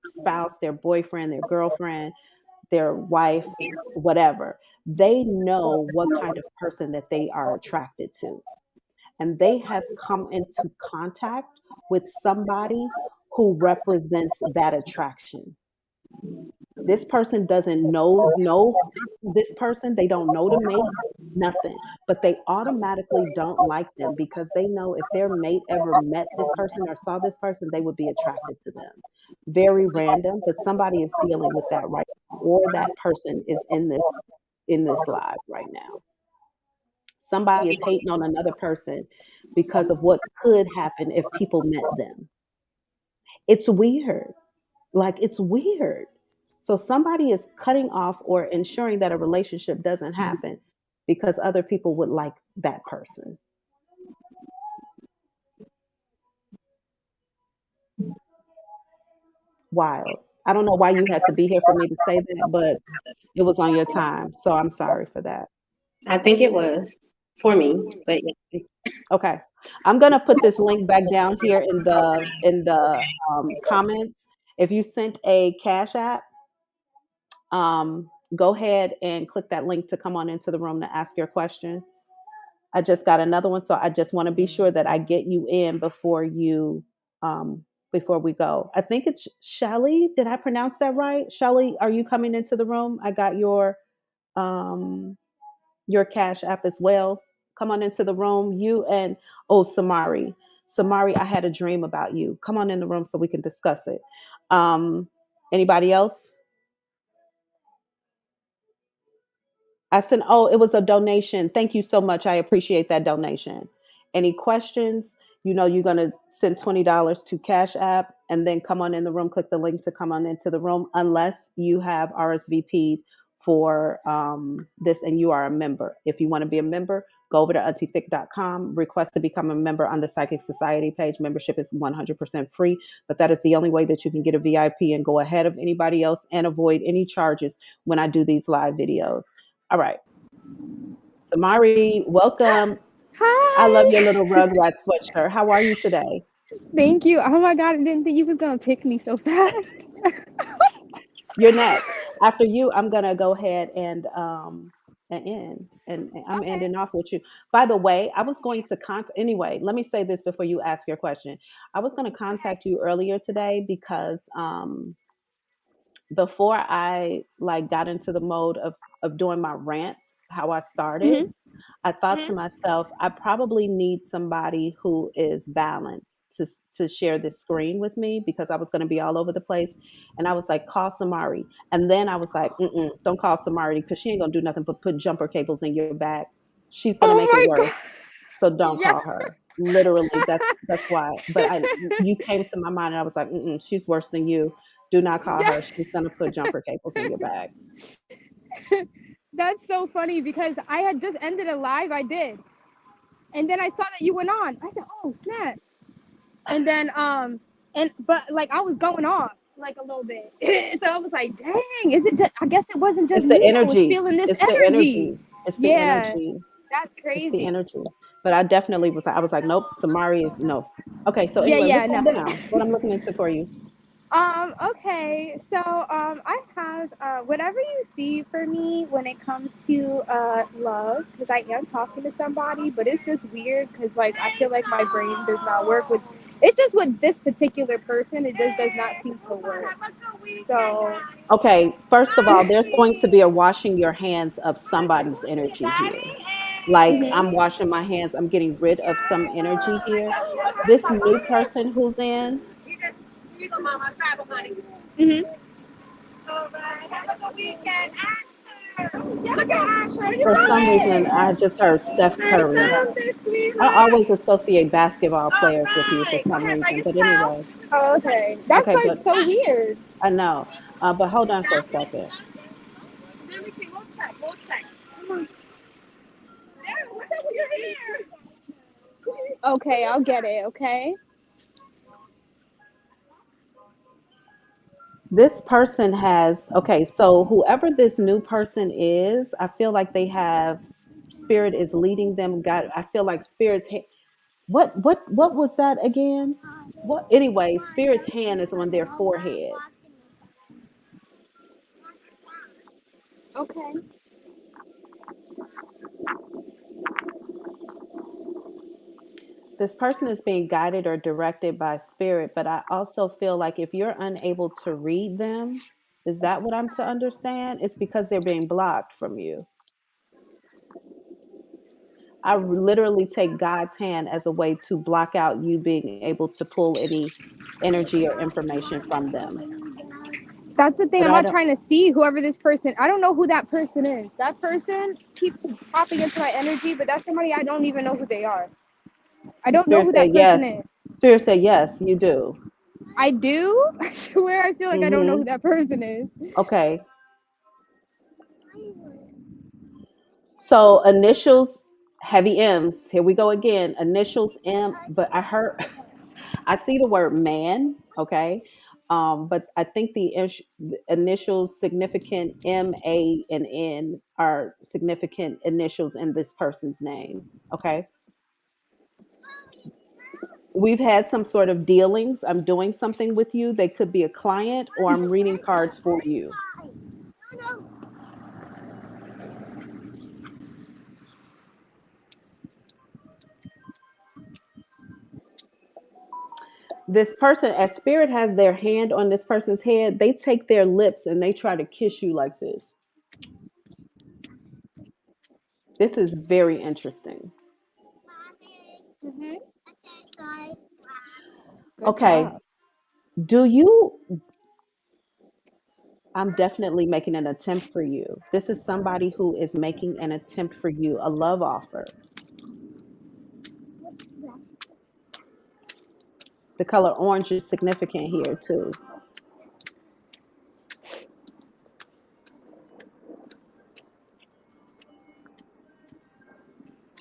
spouse, their boyfriend, their girlfriend, their wife, whatever, they know what kind of person that they are attracted to. And they have come into contact with somebody who represents that attraction. This person doesn't know this person, they don't know the mate, nothing, but they automatically don't like them because they know if their mate ever met this person or saw this person, they would be attracted to them. Very random, but somebody is dealing with that right now, or that person is in this live right now. Somebody is hating on another person because of what could happen if people met them. It's weird. Like, it's weird. So somebody is cutting off or ensuring that a relationship doesn't happen because other people would like that person. Wild. I don't know why you had to be here for me to say that, but it was on your time. So I'm sorry for that.
I think it was for me, but yeah.
Okay. I'm gonna put this link back down here in the comments. If you sent a Cash App, go ahead and click that link to come on into the room to ask your question. I just got another one, so I just want to be sure that I get you in before we go. I think it's Shelly. Did I pronounce that right? Shelly, are you coming into the room? I got um your Cash App as well. Come on into the room. You and oh, Samari. Samari, I had a dream about you. Come on in the room so we can discuss it. Anybody else? I said, oh, it was a donation. Thank you so much. I appreciate that donation. Any questions? You know, you're going to send $20 to Cash App and then come on in the room. Click the link to come on into the room, unless you have RSVP'd for this and you are a member. If you want to be a member, go over to auntiethick.com, request to become a member on the Psychic Society page. Membership is 100% free, but that is the only way that you can get a VIP and go ahead of anybody else and avoid any charges when I do these live videos. All right. Samari, welcome. I love your
Hi.
little Rugrat sweatshirt. How are you today?
Thank you. Oh my God, I didn't think you was gonna pick me so fast.
You're next. After you, I'm gonna go ahead and end. And I'm
Okay.
ending off with you. By the way, I was going to contact anyway, let me say this before you ask your question. I was gonna contact you earlier today because before I like got into the mode of doing my rant, how I started,
Mhm.
I thought to
Mhm.
myself, I probably need somebody who is balanced to share this screen with me because I was going to be all over the place. And I was like, call Samari. And then I was like, don't call Samari because she ain't gonna do nothing but put jumper cables in your back. She's gonna
Oh
make it
my
worse.
God.
So don't
Yes.
call her. Literally, that's why. But you came to my mind, and I was like, she's worse than you. Do not call her.
Yes.
She's gonna put jumper cables in your back.
That's so funny because I had just ended a live I did, and then I saw that you went on. I said, "Oh snap!" And then and but like I was going off like a little bit, so I was like, "Dang, is it just? I guess it wasn't just
It's the
me that was
energy.
feeling this
It's the
energy."
energy. It's the
Yeah,
energy.
that's
It's the
crazy.
energy. But I definitely was. I was like, nope. Samari is no. Okay. So
Yeah,
anyway,
yeah,
what's
no.
going down? What I'm looking into for you?
Okay, so I have whatever you see for me when it comes to love, because I am talking to somebody, but it's just weird because like I feel like my brain does not work with It's just with this particular person, it just does not seem to work. So,
Okay, first of all, there's going to be a washing your hands of somebody's energy here. Like I'm
mhm,
washing my hands, I'm getting rid of some energy here. This new person who's in,
mhm.
for some reason, I just heard Steph Curry. I always associate basketball players with you for some reason. But anyway,
Oh, okay. That's
okay,
like
but
so weird.
I know. But hold on for a second.
Okay, I'll get it. Okay.
This person has, okay, so whoever this new person is, I feel like they have spirit is leading them. God, I feel like spirit's what was that again? What anyway, spirit's hand is on their forehead.
Okay.
This person is being guided or directed by spirit, but I also feel like if you're unable to read them, is that what I'm to understand? It's because they're being blocked from you. I literally take God's hand as a way to block out you being able to pull any energy or information from them.
That's the thing.
But
I'm
I
not
don't,
trying to see whoever this person. I don't know who that person is. That person keeps popping into my energy, but that's somebody I don't even know who they are. I don't know
Spirit
who
said
that person
yes.
is.
Spirit said yes, you do.
I do. I swear, I feel like I don't know who
Mm-hmm.
that person is.
Okay. So initials, heavy M's. Here we go again. Initials M, but I heard I see the word man, okay? But I think the initials significant M, A, and N are significant initials in this person's name, okay? We've had some sort of dealings. I'm doing something with you. They could be a client or I'm reading cards for you. This person, as spirit has their hand on this person's head, they take their lips and they try to kiss you like this. This is very interesting.
Hmm. Good
Okay.
job.
Do you I'm definitely making an attempt for you. This is somebody who is making an attempt for you, a love offer. The color orange is significant here too.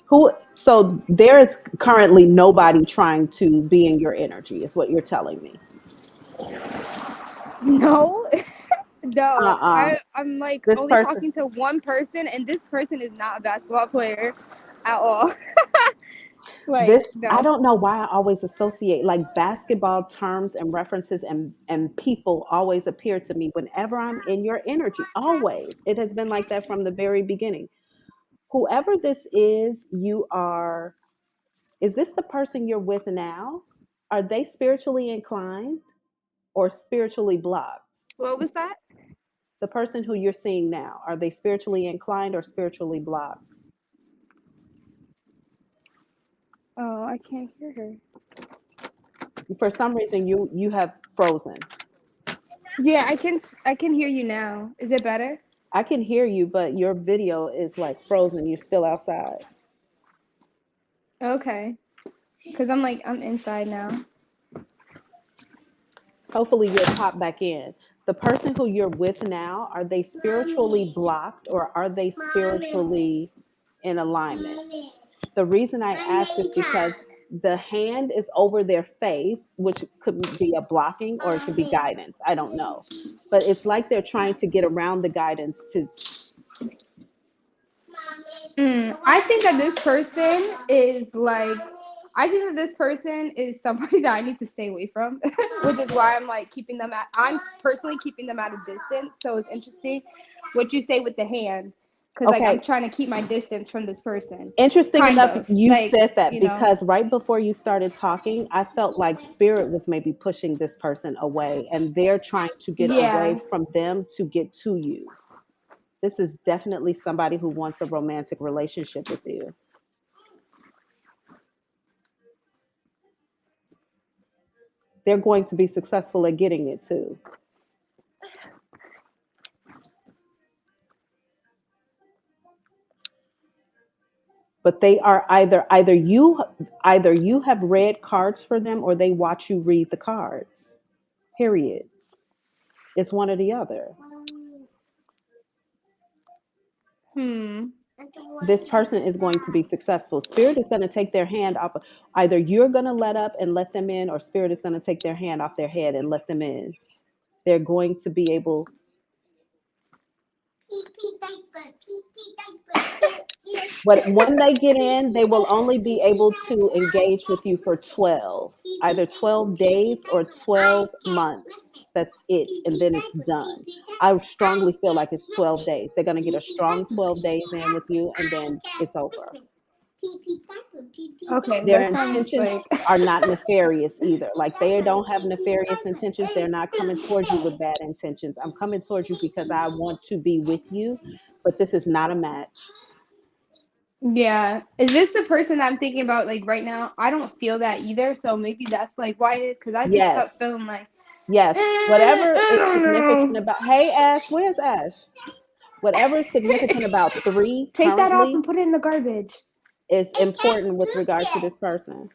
Who so there is currently nobody trying to be in your energy, is what you're telling me.
No, no.
Uh-uh.
I'm like
This
only
person
talking to one person, and this person is not a basketball player at all. Like,
this I
no.
don't know why I always associate like basketball terms and references and people always appear to me whenever I'm in your energy. Always. It has been like that from the very beginning. Whoever this is, you are is this the person you're with now? Are they spiritually inclined or spiritually blocked?
What was that?
The person who you're seeing now, are they spiritually inclined or spiritually blocked?
Oh, I can't hear her.
For some reason you have frozen.
Yeah, I can hear you now. Is it better?
I can hear you, but your video is like frozen. You're still outside.
Okay. Because I'm inside now.
Hopefully you'll pop back in. The person who you're with now, are they spiritually blocked or are they spiritually in alignment? The reason I ask is because the hand is over their face, which could be a blocking or it could be guidance. I don't know. But it's like they're trying to get around the guidance to
I think that this person is like, I think that this person is somebody that I need to stay away from, which is why I'm like I'm personally keeping them at a distance. So it's interesting what you say with the hand. because like I'm
Okay.
trying to keep my distance from this person.
Interesting
Kind
enough,
of
you
like,
said that
you know.
because right before you started talking, I felt like spirit was maybe pushing this person away and they're trying to get away
Yeah.
from them to get to you. This is definitely somebody who wants a romantic relationship with you. They're going to be successful at getting it too. But they are either you have read cards for them or they watch you read the cards. Period. It's one or the other.
Hmm.
This person is going to be successful. Spirit is going to take their hand off. Either you're going to let up and let them in, or spirit is going to take their hand off their head and let them in. They're going to be able. But when they get in, they will only be able to engage with you for 12, either 12 days or 12 months. That's it. And then it's done. I strongly feel like it's 12 days. They're going to get a strong 12 days in with you, and then it's over.
Okay,
Their
that sounds
intentions
like.
are not nefarious either. Like they don't have nefarious intentions. They're not coming towards you with bad intentions. I'm coming towards you because I want to be with you, but this is not a match.
Yeah. Is this the person I'm thinking about like right now? I don't feel that either, so maybe that's like why it is because I just kept
Yes.
feeling like,
Yes. Whatever
I
is
don't
significant
know.
about, hey, Ash, where's Ash? Whatever is significant about three
Take that off
currently
and put it in the garbage.
is important with regard to this person.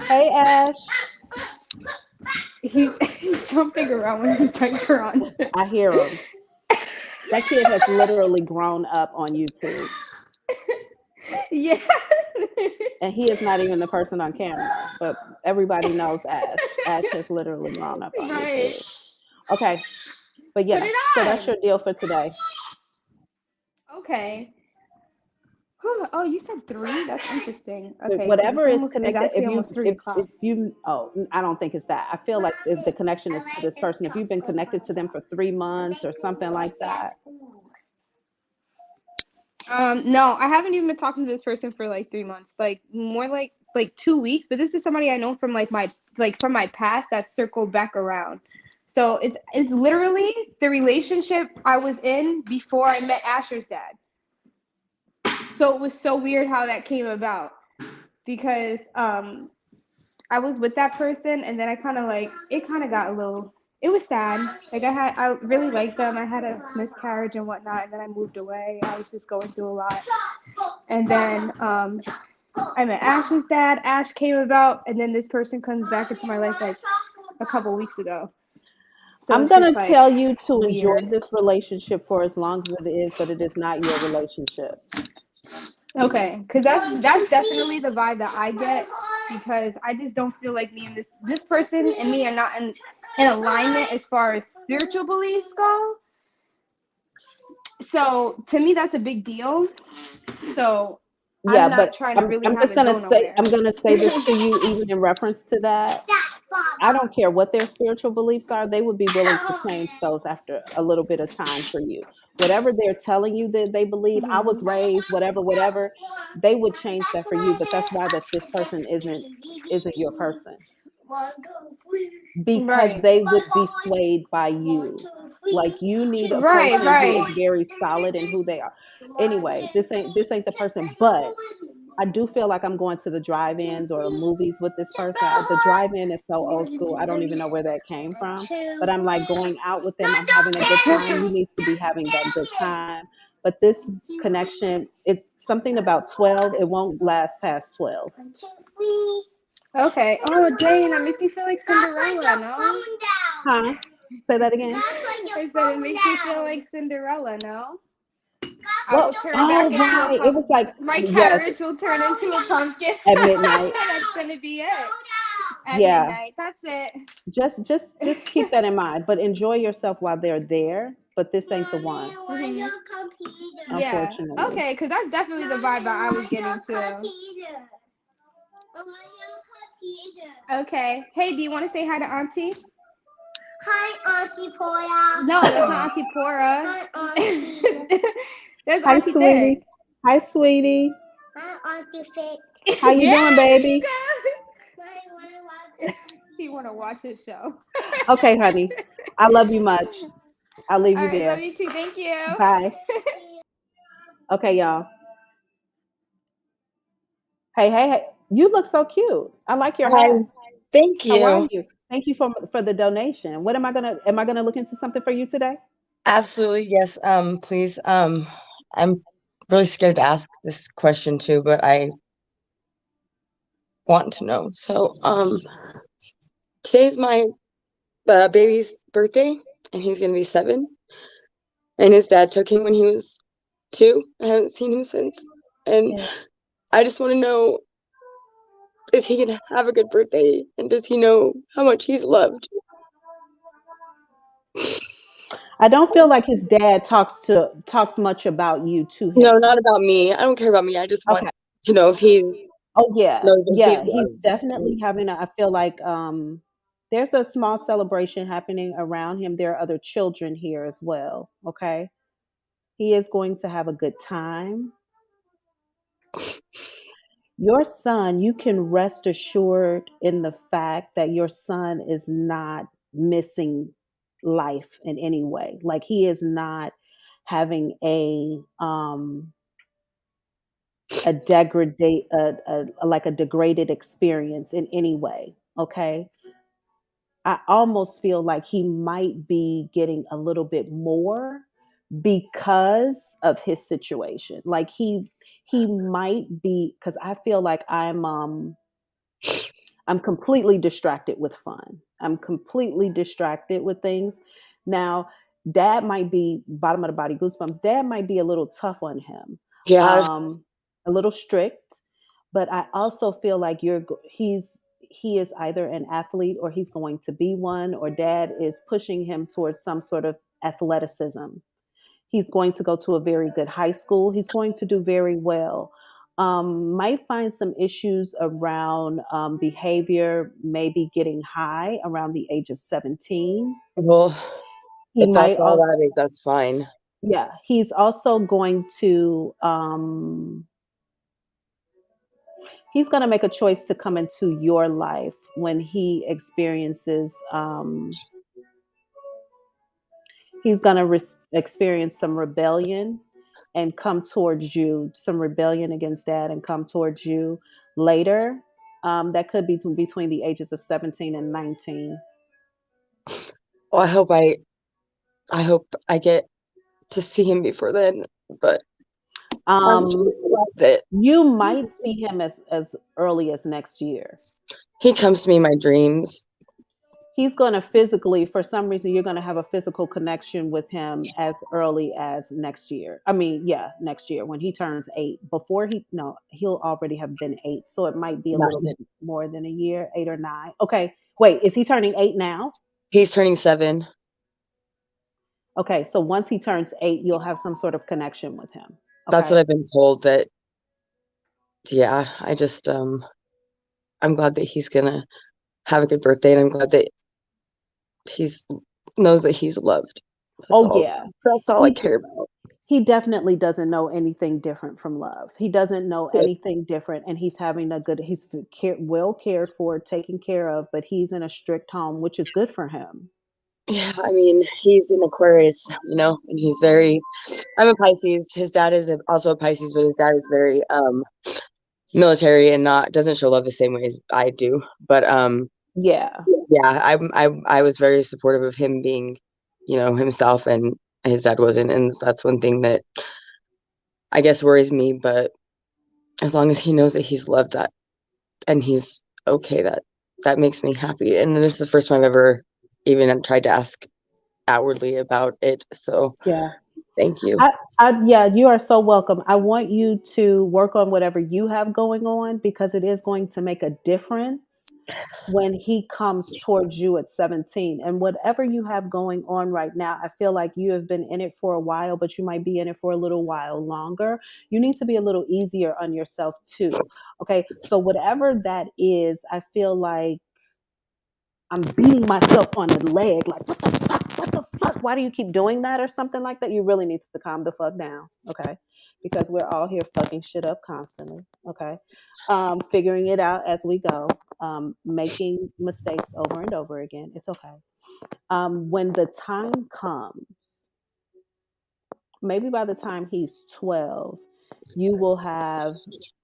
Hey, Ash,
He's jumping around with his diaper on.
I hear him. That kid has literally grown up on YouTube,
Yeah.
and he is not even the person on camera, but everybody knows Ash. Ash has literally grown up on
Right.
YouTube. Okay, but
Put
yeah,
it
so that's
on.
your deal for today.
Okay. Whew. Oh, you said 3? That's interesting.
But
Okay, because
whatever is
it's
connected,
actually almost 3
if
o'clock.
you I don't think it's that. I feel like if the connection is to this person. If you've been connected to them for 3 months or something like that.
No, I haven't even been talking to this person for like 3 months. Like more like 2 weeks. But this is somebody I know from from my past that circled back around. So it's literally the relationship I was in before I met Asher's dad. So it was so weird how that came about because I was with that person and then I kind of like it kind of got a little. It was sad. Like I really liked them. I had a miscarriage and whatnot, and then I moved away. I was just going through a lot. And then I met Ash's dad. Ash came about, and then this person comes back into my life like a couple weeks ago. So
I'm
it's
gonna
just like
tell you to enjoy
weird.
this relationship for as long as it is, but it is not your relationship.
Okay, because that's definitely the vibe that I get because I just don't feel like me and this person and me are not in alignment as far as spiritual beliefs go. So to me, that's a big deal. So
Yeah,
I'm not
but
trying to
I'm
really
I'm
have
just
it
gonna
go
say
nowhere.
I'm gonna say this to you even in reference to that. I don't care what their spiritual beliefs are, they would be willing to change those after a little bit of time for you. Whatever they're telling you that they believe, I was
Mhm.
raised, whatever, they would change that for you. But that's why that this person isn't your person. Because
Right.
they would be swayed by you. Like you need a
Right,
person who
right.
is very solid in who they are. Anyway, this ain't the person, but I do feel like I'm going to the drive-ins or movies with this person. The drive-in is so old school. I don't even know where that came from. But I'm like going out with them. I'm having a good time. You need to be having that good time. But this connection, it's something about 12. It won't last past 12.
Okay. Oh, Jane, I makes you feel like Cinderella, no?
Huh? Say that again.
I said it makes you feel like Cinderella, no? I will
Well,
turn back
oh
into a
right. It was like,
pumpkin. My
yes,
carriage will turn into a pumpkin.
at midnight.
That's gonna be it. At
Yeah.
midnight. That's it.
Just keep that in mind. But enjoy yourself while they're there. But this ain't the one,
Mhm. Yeah.
unfortunately.
Okay, because that's definitely the vibe that I was getting to. Okay. Hey, do you want to say hi to Auntie?
Hi, Auntie Pora.
No, that's not Auntie Pora.
Hi, Auntie.
There's
Hi,
Auntie
sweetie.
Thing.
Hi, sweetie.
Hi, Auntie Fix.
How you doing, baby?
You want to watch his show.
Okay, honey. I love you much. I'll leave
All
you
right, love
there.
you too. Thank you.
Bye. Okay, y'all. Hey, hey, hey. You look so cute. I like your
Hi,
hat.
thank
How are
you.
you? Thank you for the donation. What am I gonna look into something for you today?
Absolutely, yes. Please. I'm really scared to ask this question too, but I want to know. So, today's my baby's birthday, and he's gonna be 7. And his dad took him when he was 2. I haven't seen him since, and
Yeah.
I just want to know: is he gonna have a good birthday, and does he know how much he's loved?
I don't feel like his dad talks much about you to
No,
him.
not about me. I don't care about me. I just want
Okay.
to know if he's
Oh yeah,
knows that he's
yeah. He's
loved.
definitely having I feel like there's a small celebration happening around him. There are other children here as well. Okay. He is going to have a good time. Your son, you can rest assured in the fact that your son is not missing life in any way. Like he is not having a like a degraded experience in any way. Okay. I almost feel like he might be getting a little bit more because of his situation. Like he might be, because I feel like I'm completely distracted with fun. I'm completely distracted with things. Now, dad might be bottom of the body goosebumps. Dad might be a little tough on him,
Yeah,
um, a little strict. But I also feel like he is either an athlete or he's going to be one, or dad is pushing him towards some sort of athleticism. He's going to go to a very good high school. He's going to do very well. Might find some issues around behavior, maybe getting high around the age of 17.
well,
He
if
might
that's all
also,
that is, that's fine.
yeah, he's going to make a choice to come into your life when he experiences he's going to experience some rebellion and come towards you, some rebellion against dad and come towards you later. That could be between the ages of 17 and 19.
Well, I hope I get to see him before then, but I'm just
um,
glad that
you might see him as early as next year.
he comes to me in my dreams.
He's going to physically, for some reason, you're going to have a physical connection with him as early as next year. I mean, yeah, next year when he turns 8. Before no, he'll already have been 8. So it might be a little
9.
bit more than a year, 8 or 9. Okay. Wait, is he turning 8 now?
He's turning 7.
Okay. So once he turns 8, you'll have some sort of connection with him.
That's what
Okay.
I've been told. That yeah, I just I'm glad that he's gonna have a good birthday, and I'm glad that he's knows that he's loved. That's
Oh,
all.
yeah.
That's all I
He,
care about.
he definitely doesn't know anything different from love. He doesn't know
Good.
anything different, and he's having a good. He's well cared for, taken care of, but he's in a strict home, which is good for him.
Yeah, I mean, he's an Aquarius, and he's very. I'm a Pisces. His dad is also a Pisces, but his dad is very military and not doesn't show love the same way as I do. But
Yeah,
yeah, I was very supportive of him being, himself, and his dad wasn't, and that's one thing that I guess worries me. But as long as he knows that he's loved, that and he's okay, that makes me happy. And this is the first time I've ever even tried to ask outwardly about it. So
yeah.
thank you.
Yeah, you are so welcome. I want you to work on whatever you have going on because it is going to make a difference when he comes towards you at 17. And whatever you have going on right now, I feel like you have been in it for a while, but you might be in it for a little while longer. You need to be a little easier on yourself too. Okay. So, whatever that is, I feel like I'm beating myself on the leg, like, what the fuck? What the fuck? why do you keep doing that or something like that, you really need to calm the fuck down, okay? Because we're all here fucking shit up constantly, okay? Figuring it out as we go, making mistakes over and over again. It's okay. When the time comes, maybe by the time he's 12, you will have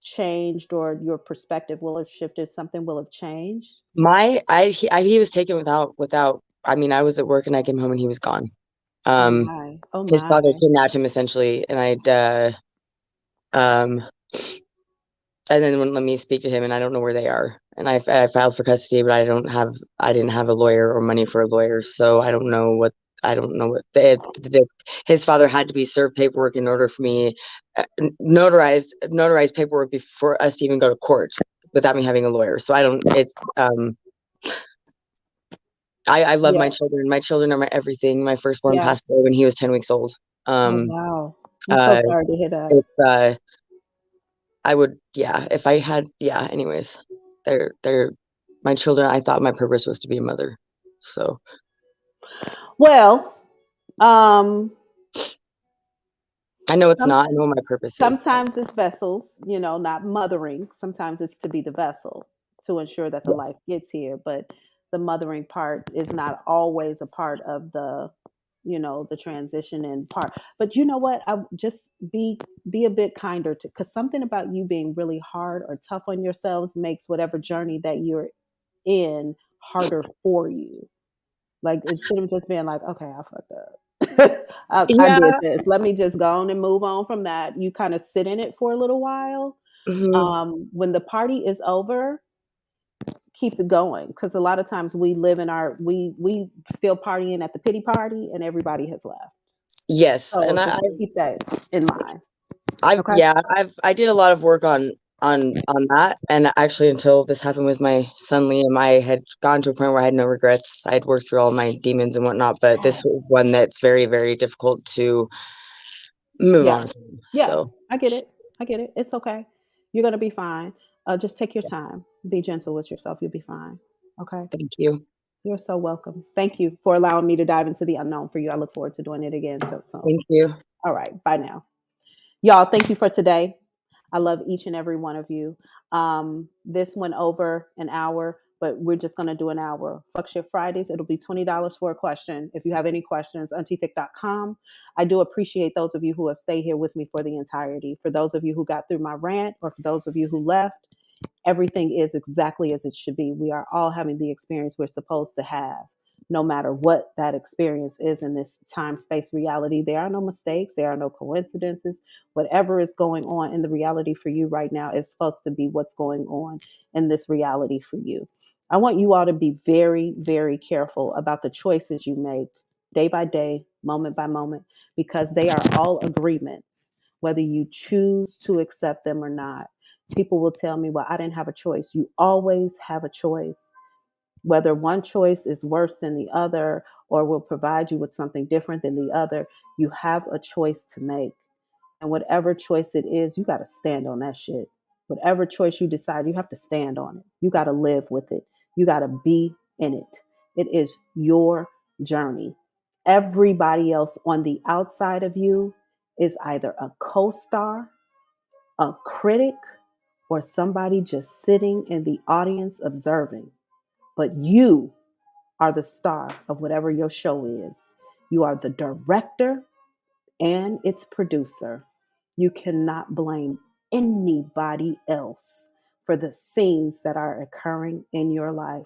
changed or your perspective will have shifted. Something will have changed.
He was taken without. I mean, I was at work and I came home and he was gone.
Oh my. Oh
His father
my.
kidnapped him essentially, and um, and then wouldn't let me speak to him, and I don't know where they are. And I filed for custody, but I didn't have a lawyer or money for a lawyer, so I don't know what his father had to be served paperwork in order for me notarized paperwork before us to even go to court without me having a lawyer. So I don't. It's I love my
Yeah.
children. My children are my everything. My firstborn
Yeah.
passed away when he was 10 weeks old.
Oh
Um,
wow. I'm so
uh,
sorry to hear that.
it's I would, yeah, if I had, yeah, anyways, they're my children. I thought my purpose was to be a mother. So,
Well, um,
I know it's
some
not. I know what my purpose is.
sometimes it's vessels, not mothering. Sometimes it's to be the vessel to ensure that the
Yes.
life gets here. But the mothering part is not always a part of the transition and part. But you know what? I just be a bit kinder to, because something about you being really hard or tough on yourselves makes whatever journey that you're in harder for you. Like instead of just being like, okay, I fucked up. I
Yeah.
did this. Let me just go on and move on from that. You kind of sit in it for a little while.
Hmm.
When the party is over, keep it going. Because a lot of times we live in we still partying at the pity party and everybody has left.
Yes.
So
And
just keep that in mind. Okay.
I did a lot of work on that. And actually, until this happened with my son Liam, I had gone to a point where I had no regrets. I had worked through all my demons and whatnot, but this was one that's very, very difficult to move
Yeah.
on from.
Yeah.
So,
I get it. I get it. It's okay. You're gonna be fine. Just take your
yes.
time. Be gentle with yourself. You'll be fine. Okay.
Thank you.
You're so welcome. Thank you for allowing me to dive into the unknown for you. I look forward to doing it again so soon.
Thank you.
All right. Bye now. Y'all, thank you for today. I love each and every one of you. This went over an hour, but we're just going to do an hour. Fuck Shit Fridays. It'll be $20 for a question. If you have any questions, auntiethick.com. I do appreciate those of you who have stayed here with me for the entirety. For those of you who got through my rant, or for those of you who left, everything is exactly as it should be. We are all having the experience we're supposed to have, no matter what that experience is in this time space reality. There are no mistakes, there are no coincidences. Whatever is going on in the reality for you right now is supposed to be what's going on in this reality for you. I want you all to be very, very careful about the choices you make day by day, moment by moment, because they are all agreements, whether you choose to accept them or not. People will tell me, well, I didn't have a choice. You always have a choice. Whether one choice is worse than the other or will provide you with something different than the other, you have a choice to make. And whatever choice it is, you got to stand on that shit. Whatever choice you decide, you have to stand on it. You got to live with it. You got to be in it. It is your journey. Everybody else on the outside of you is either a co star, a critic, or somebody just sitting in the audience observing. But you are the star of whatever your show is. You are the director and its producer. You cannot blame anybody else for the scenes that are occurring in your life.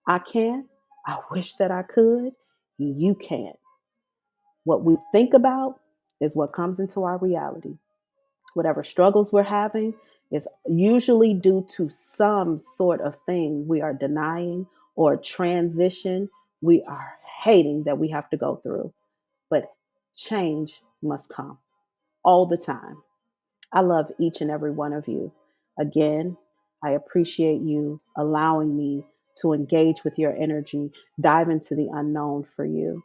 I can. I wish that I could. You can't. What we think about is what comes into our reality. Whatever struggles we're having is usually due to some sort of thing we are denying or transition we are hating that we have to go through. But change must come all the time. I love each and every one of you. Again, I appreciate you allowing me to engage with your energy, dive into the unknown for you.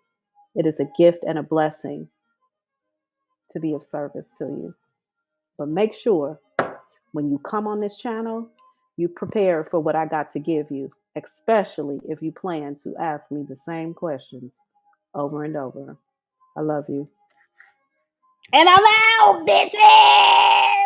It is a gift and a blessing to be of service to you. But make sure when you come on this channel, you prepare for what I got to give you, especially if you plan to ask me the same questions over and over. I love you. And I'm out, bitches!